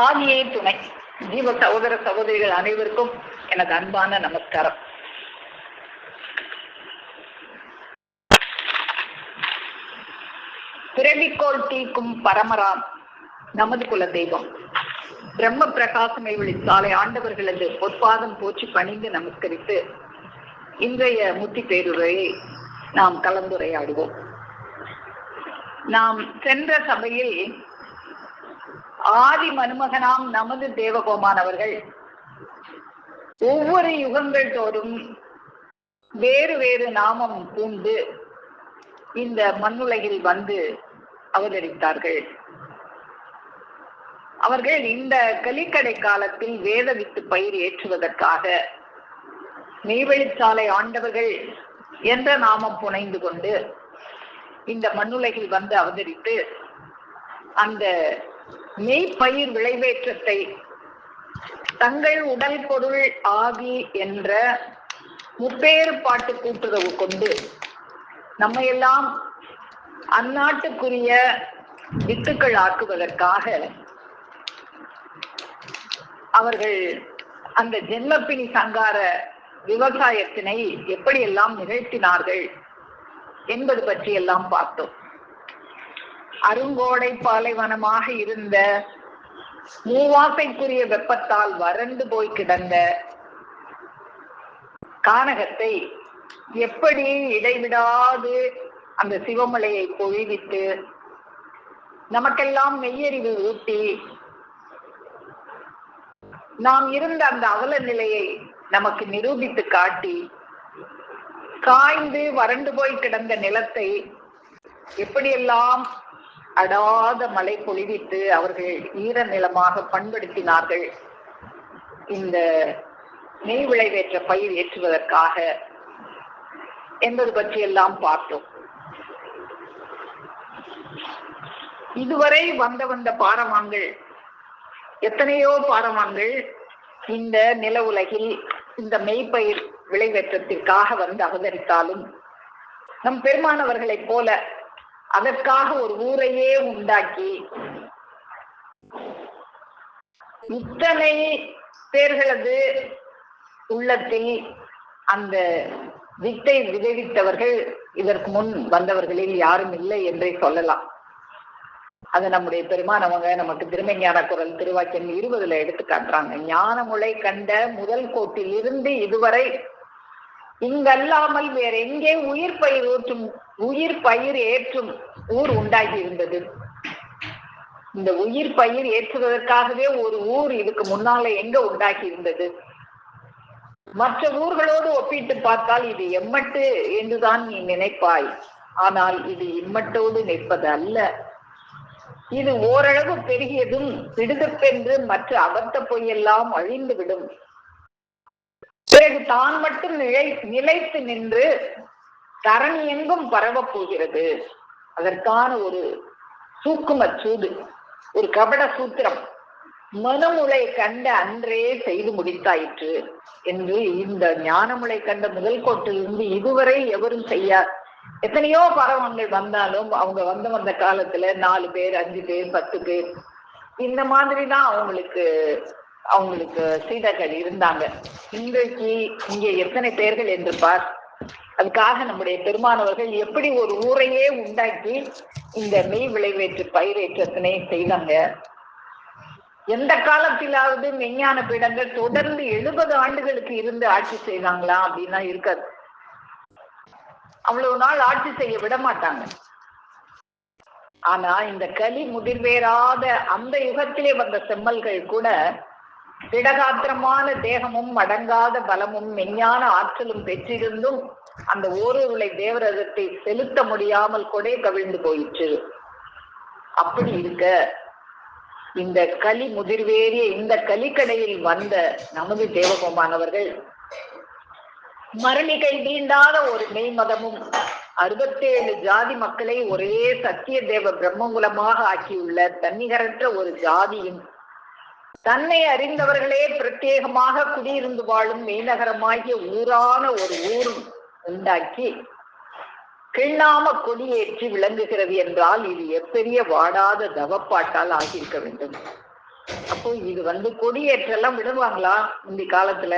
ஆகியே துணை. ஜீவ சகோதர சகோதரிகள் அனைவருக்கும் எனது அன்பான நமஸ்காரம். பிறவிக்கோள் தீக்கும் பரமராம் நமது குல தெய்வம் பிரம்ம பிரகாசமை விழித்தாலை ஆண்டவர்களது பொற்பாதம் போற்றி பணிந்து நமஸ்கரித்து இன்றைய முத்தி பேருரையை நாம் கலந்துரையாடுவோம். நாம் சென்ற சபையில் ஆதி மனுமகனாம் நமது தேவகோமானவர்கள் ஒவ்வொரு யுகங்கள் தோறும் வேறு வேறு நாமம் பூண்டு இந்த மண்ணுலகில் வந்து அவதரித்தார்கள். அவர்கள் இந்த கலிக்கடை காலத்தில் வேத வித்து பயிர் ஏற்றுவதற்காக மெய்வெளிச்சாலை ஆண்டவர்கள் என்ற நாமம் புனைந்து கொண்டு இந்த மண்ணுலகில் வந்து அவதரித்து அந்த மெய்ப்பயிர் விளைவேற்றத்தை தங்கள் உடல் பொருள் ஆவி என்ற முப்பேறு பாட்டு கூட்டுறவு கொண்டு நம்மையெல்லாம் அந்நாட்டுக்குரிய வித்துக்கள் ஆக்குவதற்காக அவர்கள் அந்த ஜென்மப்பினி சங்கார விவசாயத்தினை எப்படியெல்லாம் நிகழ்த்தினார்கள் என்பது பற்றி எல்லாம் பார்த்தோம். அருங்கோடை பாலைவனமாக இருந்த மூவாசைக்குரிய வெப்பத்தால் வறண்டு போய் கிடந்த கானகத்தை எப்படி இடைவிடாது அந்த சிவமலையை பொழிவித்து நமக்கெல்லாம் மெய்யறிவு ஊட்டி நாம் இருந்த அந்த அவல நிலையை நமக்கு நிரூபித்து காட்டி காய்ந்து வறண்டு போய் கிடந்த நிலத்தை எப்படியெல்லாம் அடாத மழை பொழிவித்து அவர்கள் ஈர நிலமாக பண்படுத்தினார்கள் இந்த நெய் விளைவேற்ற பயிர் ஏற்றுவதற்காக என்பது பற்றி எல்லாம் பார்த்தோம். இதுவரை வந்த பாரமான்கள் எத்தனையோ பாரமான்கள் இந்த நில உலகில் இந்த மெய்ப்பயிர் விளைவேற்றத்திற்காக வந்து அவதரித்தாலும் நம் பெருமானவர்களைப் போல அதற்காக ஒரு ஊரையே உண்டாக்கி இத்தனை பேர்களது உள்ளத்தில் அந்த வித்தை விதைவித்தவர்கள் இதற்கு முன் வந்தவர்களில் யாரும் இல்லை என்றே சொல்லலாம். அது நம்முடைய பெருமானவங்க நமக்கு திருமெஞ்ஞான குரல் திருவாக்கியம் 20 எடுத்து காட்டுறாங்க. ஞானமுளை கண்ட முதல் கோட்டில் இருந்து இதுவரை இங்கல்லாமல் வேற எங்கே உயிர் பயிர் ஏற்றும் ஊர் உண்டாகி இருந்தது. இந்த உயிர் பயிர் ஏற்றுவதற்காகவே ஒரு ஊர் இதுக்கு முன்னால எங்க உண்டாகி இருந்தது? மற்ற ஊர்களோடு ஒப்பிட்டு பார்த்தால் இது எம்மட்டு என்றுதான் நீ நினைப்பாய். ஆனால் இது இம்மட்டோடு நிற்பது அல்ல. இது ஓரளவு பெருகியதும் திடுதப்பென்று மற்ற அபத்த பொய்யெல்லாம் அழிந்து விடும். பிறகு தான் மட்டும் நிலைத்து நின்று தரணி எங்கும் பரவப் போகிறது. அதற்கான ஒரு சூக்கும சூது, ஒரு கபட சூத்திரம் மனமுளை கண்ட அன்றே செய்து முடித்தாயிற்று என்று இந்த ஞானமுளை கண்ட முதல் கோட்டிலிருந்து இதுவரை எவரும் செய்யார். எத்தனையோ பரவங்கள் வந்தாலும் அவங்க வந்த காலத்துல 4 பேர் 5 பேர் 10 பேர் இந்த மாதிரிதான் அவங்களுக்கு சீடர்கள் இருந்தாங்க. இன்றைக்கு இங்கே எத்தனை பேர்கள் என்று பார். அதுக்காக நம்முடைய பெருமானவர்கள் எப்படி ஒரு ஊரையே உண்டாக்கி இந்த மெய் விளைவேற்று பயிரேற்றத்தினை செய்தாங்க. எந்த காலத்திலாவது மெய்ஞான பீடங்கள் தொடர்ந்து 70 ஆண்டுகளுக்கு இருந்து ஆட்சி செய்தாங்களா அப்படின்னா இருக்காது. அவ்வளவு நாள் ஆட்சி செய்ய விட மாட்டாங்க. ஆனா இந்த கலி முதிர்வேறாத அந்த யுகத்திலே வந்த செம்மல்கள் கூட திடகாத்திரமான தேகமும் அடங்காத பலமும் மெஞ்ஞான ஆற்றலும் பெற்றிருந்தும் அந்த ஓரொருளை தேவரதத்தை செலுத்த முடியாமல் கொடை கவிழ்ந்து போயிற்று. அப்படி இருக்க இந்த கலி முதிர்வேறிய இந்த கலிக்கடையில் வந்த நமது தேவகோமானவர்கள் மரணிகை தீண்டாத ஒரு மெய்மதமும் 67 ஜாதி மக்களை ஒரே சத்திய தேவ பிரம்மகுலமாக ஆக்கியுள்ள தன்னிகரற்ற ஒரு ஜாதியும் தன்னை அறிந்தவர்களே பிரத்யேகமாக குடியிருந்து வாழும் மெய்நகரமாகிய ஊரான ஒரு ஊரும் உண்டாக்கி கிண்ணாம கொடியேற்றி விளங்குகிறது என்றால் இது எப்பெரிய வாடாத தவப்பாட்டால் ஆகியிருக்க வேண்டும். அப்போ இது கொடியேற்றெல்லாம் விடுவாங்களா முந்தி காலத்துல?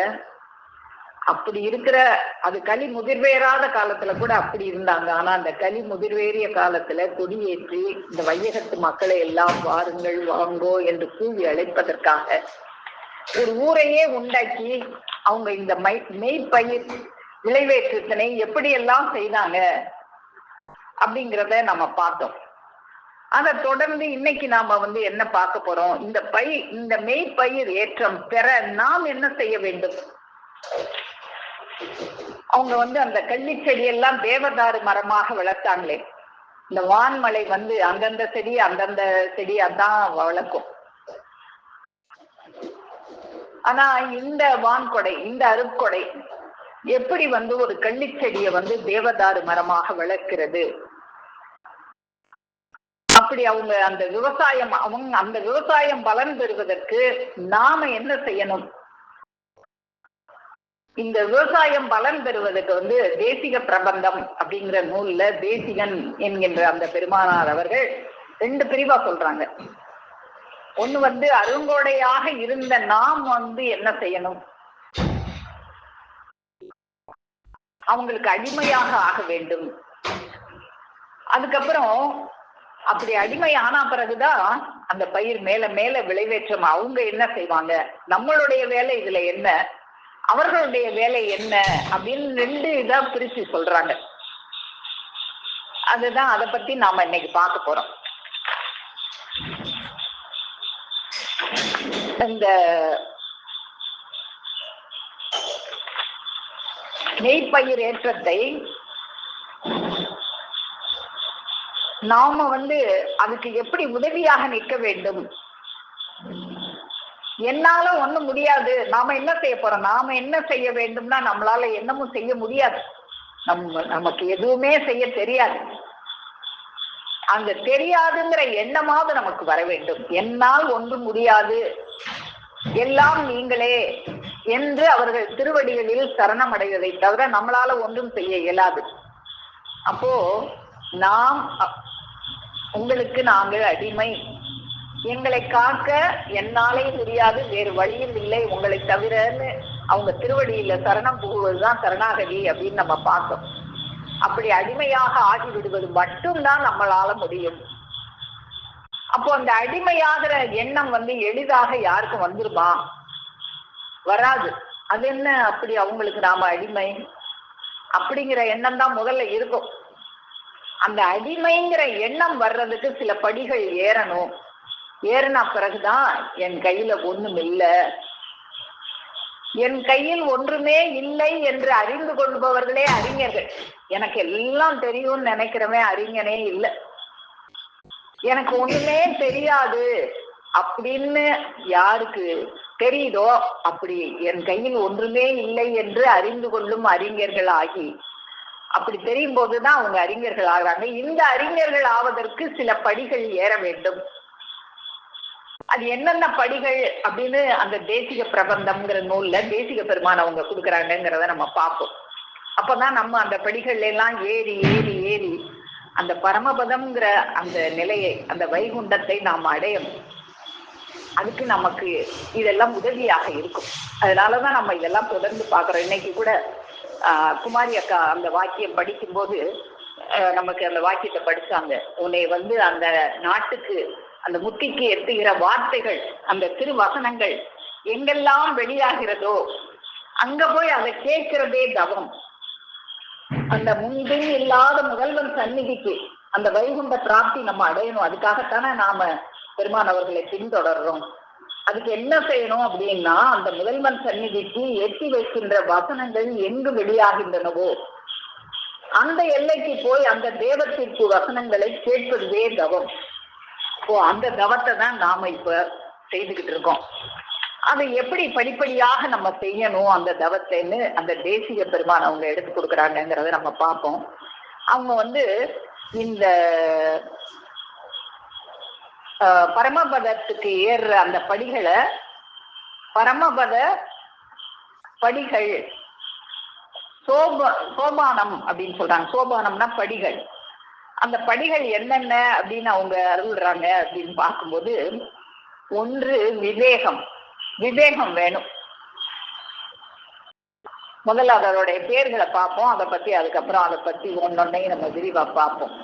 அப்படி இருக்கிற அது களி முதிர்வேறாத காலத்துல கூட அப்படி இருந்தாங்க. ஆனா அந்த களி முதிர்வேறிய காலத்துல கொடியேற்றி இந்த வையகத்து மக்களை எல்லாம் வாருங்கள் வாங்கோ என்று கூவி அழைப்பதற்காக ஒரு ஊரையே உண்டாக்கி அவங்க இந்த மெய்ப்பயிர் விளைவேற்றத்தினை எப்படியெல்லாம் செய்தாங்க அப்படிங்கிறத நம்ம பார்த்தோம். அதை தொடர்ந்து இன்னைக்கு நாம என்ன பார்க்க போறோம்? இந்த மெய்ப்பயிர் ஏற்றம் பெற நாம் என்ன செய்ய வேண்டும்? அவங்க அந்த கள்ளி செடியெல்லாம் தேவதாரு மரமாக வளர்த்தாங்களே. இந்த வான்மலை அந்தந்த செடி அதான் வளர்க்கும். ஆனா இந்த வான்கொடை, இந்த அருட்கொடை எப்படி ஒரு கள்ளி செடியை தேவதாரு மரமாக வளர்க்கிறது? அப்படி அவங்க அந்த விவசாயம் பலன் பெறுவதற்கு நாம என்ன செய்யணும்? இந்த விவசாயம் பலன் பெறுவதற்கு தேசிக பிரபந்தம் அப்படிங்கிற நூல்ல தேசிகன் என்கின்ற அந்த பெருமானார் அவர்கள் 2 பிரிவா சொல்றாங்க. ஒண்ணு அருங்கோடையாக இருந்த நாம் என்ன செய்யணும்? அவங்களுக்கு அடிமையாக ஆக வேண்டும். அதுக்கப்புறம் அப்படி அடிமை ஆனா பிறகுதான் அந்த பயிர் மேல மேல விளைவேற்றம். அவங்க என்ன செய்வாங்க? நம்மளுடைய வேலை இதுல என்ன, அவர்களுடைய வேலை என்ன அப்படின்னு 2 இதா பிரிச்சு சொல்றாங்க. அதுதான் அதை பத்தி நாம இன்னைக்கு பார்க்க போறோம். இந்த மெய்ப்பயிர் ஏற்றத்தை நாம அதுக்கு எப்படி உதவியாக நிற்க வேண்டும்? என்னால ஒண்ணும் முடியாது, நாம என்ன செய்ய போறோம்? நாம என்ன செய்ய வேண்டும்னா நம்மளால என்னமும் செய்ய முடியாது. நமக்கு எதுவுமே செய்ய தெரியாது. அந்த தெரியாதுங்கிற எண்ணமாவது நமக்கு வர வேண்டும். என்னால் ஒன்றும் முடியாது, எல்லாம் நீங்களே என்று அவர்கள் திருவடிகளில் சரணம் அடைவதை தவிர நம்மளால ஒன்றும் செய்ய இயலாது. அப்போ நாம் உங்களுக்கு நாங்கள் அடிமை, எங்களை காக்க என்னாலே முடியாது, வேறு வழியும் இல்லை உங்களை தவிரன்னு அவங்க திருவடியில சரணம் புகுவதுதான் சரணாகதி அப்படின்னு நம்ம பார்த்தோம். அப்படி அடிமையாக ஆகிவிடுவது மட்டும்தான் நம்மளால முடியும். அப்போ அந்த அடிமையாகிற எண்ணம் எளிதாக யாருக்கும் வந்துருமா? வராது. அது என்ன அப்படி அவங்களுக்கு நாம அடிமை அப்படிங்கிற எண்ணம் தான் முதல்ல இருக்கும். அந்த அடிமைங்கிற எண்ணம் வர்றதுக்கு சில படிகள் ஏறணும். ஏறின பிறகுதான் என் கையில ஒண்ணும் இல்லை, என் கையில் ஒன்றுமே இல்லை என்று அறிந்து கொள்பவர்களே அறிஞர்கள். எனக்கு எல்லாம் தெரியும்னு நினைக்கிறவன் அறிஞனே இல்லை. எனக்கு ஒண்ணுமே தெரியாது அப்படின்னு யாருக்கு தெரியுதோ அப்படி என் கையில் ஒன்றுமே இல்லை என்று அறிந்து கொள்ளும் அறிஞர்கள் ஆகி, அப்படி தெரியும் போதுதான் அவங்க அறிஞர்கள் ஆகிறாங்க. இந்த அறிஞர்கள் ஆவதற்கு சில படிகள் ஏற வேண்டும். அது என்னென்ன படிகள் அப்படின்னு அந்த தேசிக பிரபந்தம்ங்கிற நூல்ல தேசிக பெருமான் அவங்க கொடுக்குறாங்கிறத நம்ம பார்ப்போம். அப்பதான் நம்ம அந்த படிகள் எல்லாம் ஏறி ஏறி ஏறி அந்த பரமபதம்ங்கிற அந்த நிலையை, அந்த வைகுண்டத்தை நாம் அடையணும். அதுக்கு நமக்கு இதெல்லாம் உதவியாக இருக்கும். அதனாலதான் நம்ம இதெல்லாம் தொடர்ந்து பார்க்கிறோம். இன்னைக்கு கூட குமாரி அக்கா அந்த வாக்கியம் படிக்கும்போது நமக்கு அந்த வாக்கியத்தை படிச்சாங்க. உன்னை அந்த நாட்டுக்கு அந்த முத்திக்கு எட்டுகிற வார்த்தைகள், அந்த திருவசனங்கள் எங்கெல்லாம் வெளியாகிறதோ அங்க போய் அதை கேட்கிறதே தவம். அந்த முன்பின் இல்லாத முதல்வன் சந்நிதிக்கு அந்த வைகுண்ட பிராப்தி நம்ம அடையணும். அதுக்காகத்தானே நாம பெருமான் அவர்களை பின்தொடர்றோம். அதுக்கு என்ன செய்யணும் அப்படின்னா, அந்த முதல்வன் சந்நிதிக்கு எட்டி வைக்கின்ற வசனங்கள் எங்கு வெளியாகின்றனவோ அந்த எல்லைக்கு போய் அந்த தேவத்திற்கு வசனங்களை கேட்பதுவே தவம். அந்த தவத்தை தான் நாம இப்ப செய்துகிட்டு இருக்கோம். அதை எப்படி படிப்படியாக நம்ம செய்யணும் அந்த தவத்தைன்னு அந்த தேசிக பெருமான் அவங்க எடுத்து கொடுக்குறாங்கிறத நம்ம பார்ப்போம். அவங்க இந்த பரமபதத்துக்கு ஏறுற அந்த படிகளை பரமபத படிகள் சோபானம் அப்படின்னு சொல்றாங்க. சோபானம்னா படிகள். அந்த படிகள் என்னென்ன அப்படின்னு அவங்க அருள்றாங்க அப்படின்னு பார்க்கும்போது, ஒன்று விவேகம். விவேகம் வேணும். முதல்ல அதோடைய பேர்களை பார்ப்போம். அதை பத்தி அதுக்கப்புறம் அதை பத்தி ஒன்னொன்னையும் நம்ம விரிவா பார்ப்போம்.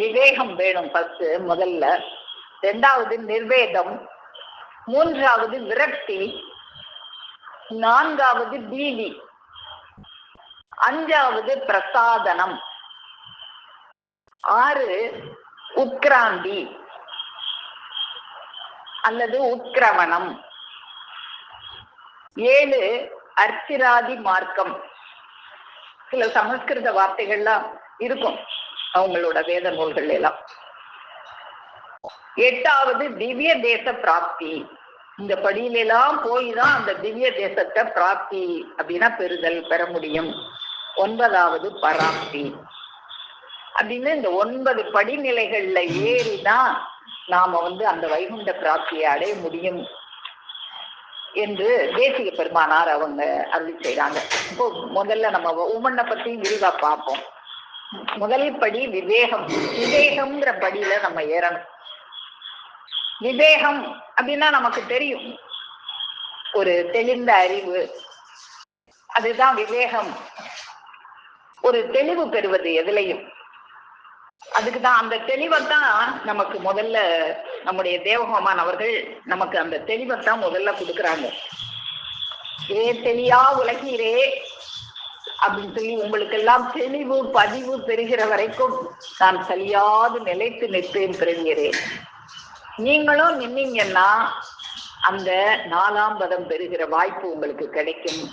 விவேகம் வேணும் ஃபர்ஸ்ட் முதல்ல. இரண்டாவது நிர்வேதம், மூன்றாவது விரக்தி, நான்காவது பீதி, அஞ்சாவது பிரசாதனம், 6 உட்கிராந்தி அல்லது உட்கிரவணம், 7 அர்ச்சிராதி மார்க்கம். சில சமஸ்கிருத வார்த்தைகள்லாம் இருக்கும் அவங்களோட வேத நூல்கள் எல்லாம். 8வது திவ்ய தேச பிராப்தி. இந்த படியிலெல்லாம் போய்தான் அந்த திவ்ய தேசத்தை பிராப்தி அப்படின்னா பெறுதல் பெற முடியும். 9வது பராப்தி. அப்படின்னு இந்த 9 படிநிலைகள்ல ஏறிதான் நாம அந்த வைகுண்ட பிராப்தியை அடைய முடியும் என்று தேசிக பெருமானார் அவங்க அருள் செய்றாங்க. இப்போ முதல்ல நம்ம உமனை பத்தி விரிவா பார்ப்போம். முதல் படி விவேகம். விவேகம்ங்கிற படியில நம்ம ஏறணும். விவேகம் அப்படின்னா நமக்கு தெரியும், ஒரு தெளிந்த அறிவு, அதுதான் விவேகம். ஒரு தெளிவு பெறுவது எதுலையும். அதுக்குதான் அந்த தெளிவைத்தான் நமக்கு முதல்ல நம்முடைய தேவகோமான் அவர்கள் நமக்கு அந்த தெளிவைத்தான் முதல்ல கொடுக்குறாங்க. தெளியா உலகீரே அப்படின்னு சொல்லி உங்களுக்கு எல்லாம் தெளிவு பதிவு பெறுகிற வரைக்கும் நான் சலியாது நிலைத்து நிற்பேன் பிறவியரே. நீங்களும் நின்னீங்கன்னா அந்த 4ஆம் பதம் பெறுகிற வாய்ப்பு உங்களுக்கு கிடைக்கும்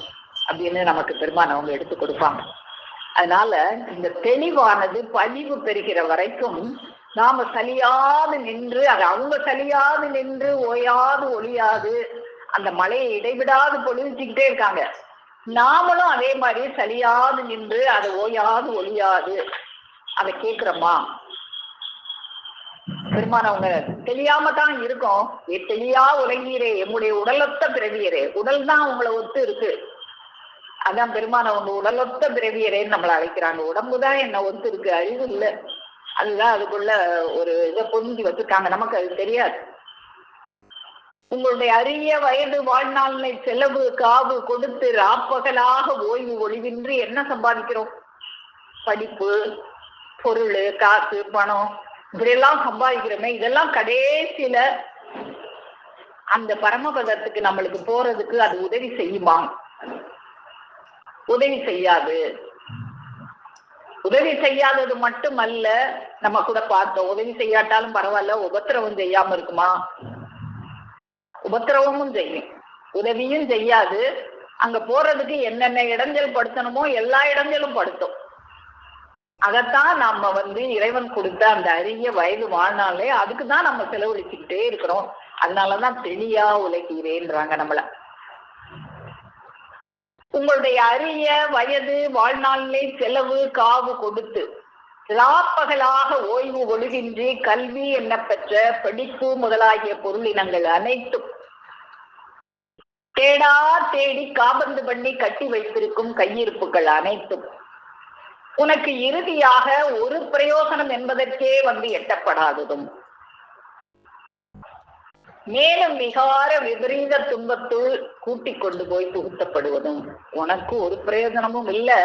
அப்படின்னு நமக்கு பெருமான் அவங்க எடுத்து கொடுப்பாங்க. அதனால இந்த தெளிவானது பதிவு பெறுகிற வரைக்கும் நாம சலியாது நின்று, அது அவங்க சலியாது நின்று ஓயாது ஒளியாது அந்த மழையை இடைவிடாது பொழிச்சுக்கிட்டே இருக்காங்க. நாமளும் அதே மாதிரி சலியாது நின்று அதை ஓயாது ஒளியாது அதை கேட்கிறோமா? பெருமான் அவங்க தெளியாம தான் இருக்கும். தெளியா உலகீரே எம்முடைய உடலொத்த பிறவியரே. உடல் தான் அவங்கள ஒத்து இருக்கு. அதான் பெருமான் அவங்க உடலொத்த பிறவியரேன்னு நம்மளை அழைக்கிறாங்க. உடம்புதான் என்ன ஒத்து இருக்கு, அறிவு இல்லை. அதுதான் அதுக்குள்ள ஒரு இதை பொருந்தி வச்சிருக்காங்க. நமக்கு அது தெரியாது. உங்களுடைய அரிய வயது வாழ்நாளை செலவு காவு கொடுத்து ராப்பகலாக ஓய்வு ஒளிவின்றி என்ன சம்பாதிக்கிறோம்? படிப்பு, பொருள், காசு, பணம், இப்படியெல்லாம் சம்பாதிக்கிறோமே. இதெல்லாம் கடைசியில அந்த பரமபதத்துக்கு நம்மளுக்கு போறதுக்கு அது உதவி செய்யுமா? உதவி செய்யாது. உதவி செய்யாதது மட்டுமல்ல, நம்ம கூட பார்த்தோம், உதவி செய்யாட்டாலும் பரவாயில்ல, உபத்திரவம் செய்யாம இருக்குமா? உபத்திரவமும் செய்யும், உதவியும் செய்யாது. அங்க போறதுக்கு என்னென்ன இடைஞ்சல் படுத்தணுமோ எல்லா இடைஞ்சலும் படுத்தும். அதைத்தான் நம்ம இறைவன் கொடுத்த அந்த அரிய வயது வாழ்நாளே அதுக்குதான் நம்ம செலவழிச்சுக்கிட்டே இருக்கிறோம். அதனாலதான் தெளியா உலகிறேன்றாங்க நம்மள. உங்களுடைய அரிய வயது வாழ்நாளிலே செலவு காவு கொடுத்து ராப்பகலாக ஓய்வு ஒழுகின்றி கல்வி என்ன பெற்ற படிப்பு முதலாகிய பொருளினங்கள் அனைத்தும் தேடா தேடி காபந்து பண்ணி கட்டி வைத்திருக்கும் கையிருப்புகள் அனைத்தும் உனக்கு இறுதியாக ஒரு பிரயோசனம் என்பதற்கே எட்டப்படாததும், மேலும் மிகார விபரீத துன்பத்துள் கூட்டிக் கொண்டு போய் புகுத்தப்படுவதும், உனக்கு ஒரு பிரயோஜனமும் இல்லை.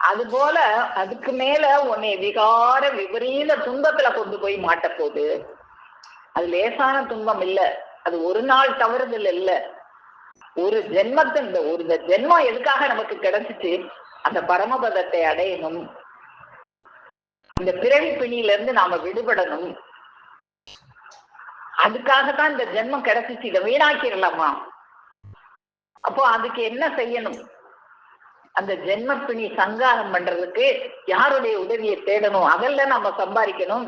அதுபோல அதுக்கு மேல உன்னை விகார விபரீத துன்பத்துல கொண்டு போய் மாட்ட போகுது. அது லேசான துன்பம் இல்லை. அது ஒரு நாள் தவறுதல் இல்லை. ஒரு ஜென்மத்தின் ஒரு ஜென்மம் எதுக்காக நமக்கு கிடைச்சிச்சு? அந்த பரமபதத்தை அடையணும். இந்த பிறவி பிணியில இருந்து நாம விடுபடணும். அதுக்காகத்தான் இந்த ஜென்மம் கிடைச்சிச்சு. இதை வீணாக்கிடலாமா? அப்போ அதுக்கு என்ன செய்யணும்? அந்த ஜென்ம பிணி சங்காரம் பண்றதுக்கு யாருடைய உதவியை தேடணும்? அதெல்லாம் நம்ம சம்பாதிக்கணும்.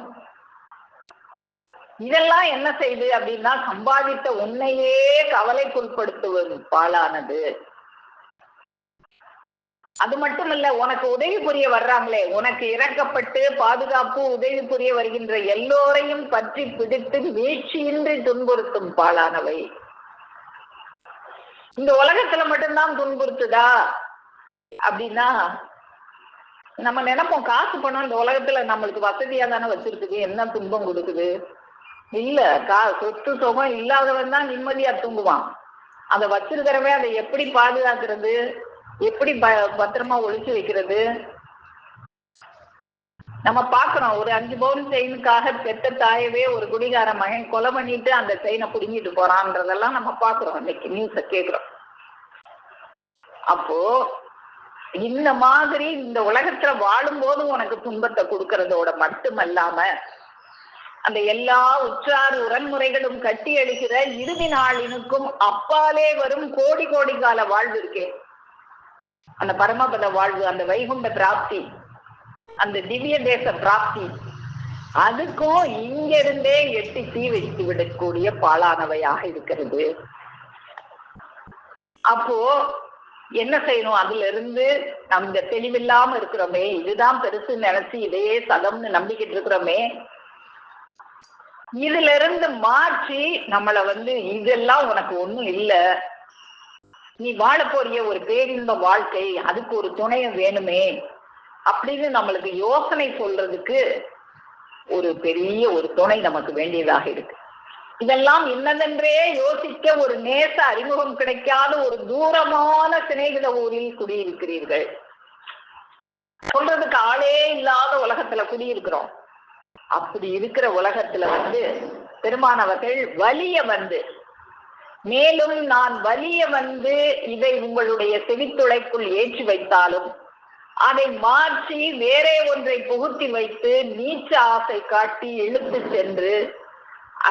இதெல்லாம் என்ன செய்யுது அப்படின்னா, சம்பாதித்த உன்னையே கவலைக்குட்படுத்துவது பாலானது. அது மட்டுமல்ல, உனக்கு உதவி புரிய வர்றாங்களே, உனக்கு இறக்கப்பட்டு பாதுகாப்பு உதவி புரிய வருகின்ற எல்லோரையும் பற்றி பிடித்து வீழ்ச்சியின்றி துன்புறுத்தும் பாலானவை. இந்த உலகத்துல மட்டும்தான் துன்புறுத்துதா அப்படின்னா, நம்ம நினைப்போம் காசு பணம் இந்த உலகத்துல நம்மளுக்கு வசதியா தானே வச்சிருக்குது, என்ன துன்பம் கொடுக்குது? இல்ல. சொத்து சுகம் இல்லாதவன் தான் நிம்மதியா தூங்குவான். அதை வச்சிருக்கிறவே அதை எப்படி பாதுகாக்கிறது, எப்படி பத்திரமா ஒழிச்சு வைக்கிறது? நம்ம பாக்குறோம், ஒரு 5 பவுன் செயினுக்காக பெத்த தாயவே ஒரு குடிகார மகன் கொலை பண்ணிட்டு அந்த செயினை புடுங்கிட்டு போறான்றதெல்லாம் நம்ம பாக்குறோம், இன்னைக்கு நியூஸ கேக்குறோம். அப்போ இந்த மாதிரி இந்த உலகத்துல வாழும் போது உனக்கு துன்பத்தை கொடுக்கறதோட மட்டுமல்லாம அந்த எல்லா உற்றார் உரன்முறைகளும் கட்டி எழுகிற இறுதி நாளினுக்கும் அப்பாலே வரும் கோடி கோடி கால வாழ்வு இருக்கே, அந்த பரமபத வாழ்வு, அந்த வைகுண்ட பிராப்தி, அந்த திவ்ய தேச பிராப்தி, அதுக்கும் இங்கிருந்தே எட்டி தீ வைத்து விடக்கூடிய பாலானவையாக இருக்கிறது. அப்போ என்ன செய்யணும்? அதுல இருந்து நம்ம இந்த தெளிவில்லாம இருக்கிறோமே, இதுதான் பெருசு நினைச்சு இதையே சதம்னு நம்பிக்கிட்டு இருக்கிறோமே, இதுல இருந்து மாற்றி நம்மள இதெல்லாம் உனக்கு ஒண்ணும் இல்ல, நீ வாழ போறிய ஒரு பேரின்ப வாழ்க்கை, அதுக்கு ஒரு துணைய வேணுமே அப்படின்னு நம்மளுக்கு யோசனை சொல்றதுக்கு ஒரு பெரிய ஒரு துணை நமக்கு வேண்டியதாக இருக்கு. இதெல்லாம் இன்னதென்றே யோசிக்க ஒரு நேச அறிமுகம் கிடைக்காத ஒரு தூரமான சிநேகித ஊரில் குடியிருக்கிறீர்கள். சொல்றதுக்கு ஆளே இல்லாத உலகத்துல குடியிருக்கிறோம். அப்படி இருக்கிற உலகத்துல பெருமானவர்கள் வலிய மேலும் நான் வலிய இதை உங்களுடைய செவித்துளைக்குள் ஏற்றி வைத்தாலும் அதை மாற்றி வேறே ஒன்றை புகுத்தி வைத்து நீச்ச ஆசை காட்டி இழுத்து சென்று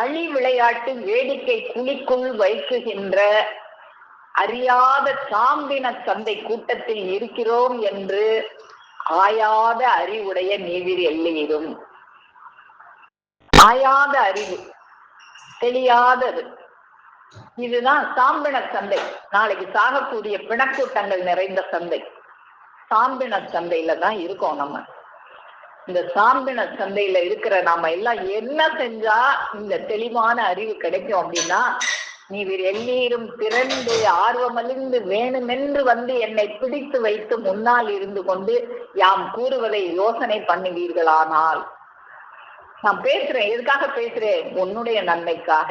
அழி விளையாட்டு வேடிக்கை குழிக்குள் வைக்குகின்ற அறியாத சாம்பின சந்தை கூட்டத்தில் இருக்கிறோம் என்று ஆயாத அறிவுடைய நீவிர் எல்லையிடும். ஆயாத அறிவு, தெரியாதது, இதுதான் சாம்பின சந்தை. நாளைக்கு சாகக்கூடிய பிணக்கூட்டங்கள் நிறைந்த சந்தை சாம்பின சந்தையில தான் இருக்கோம். நம்ம இந்த சாம்பின சந்தையில இருக்கிற நாம எல்லாம் என்ன செஞ்சா இந்த தெளிவான அறிவு கிடைக்கும் அப்படின்னா, நீ எல்லீரும் திரண்டு ஆர்வமலிந்து வேணுமென்று என்னை பிடித்து வைத்து முன்னால் இருந்து கொண்டு யாம் கூறுவதை யோசனை பண்ணுவீர்களானால், நான் பேசுறேன், எதுக்காக பேசுறேன்? உன்னுடைய நன்மைக்காக.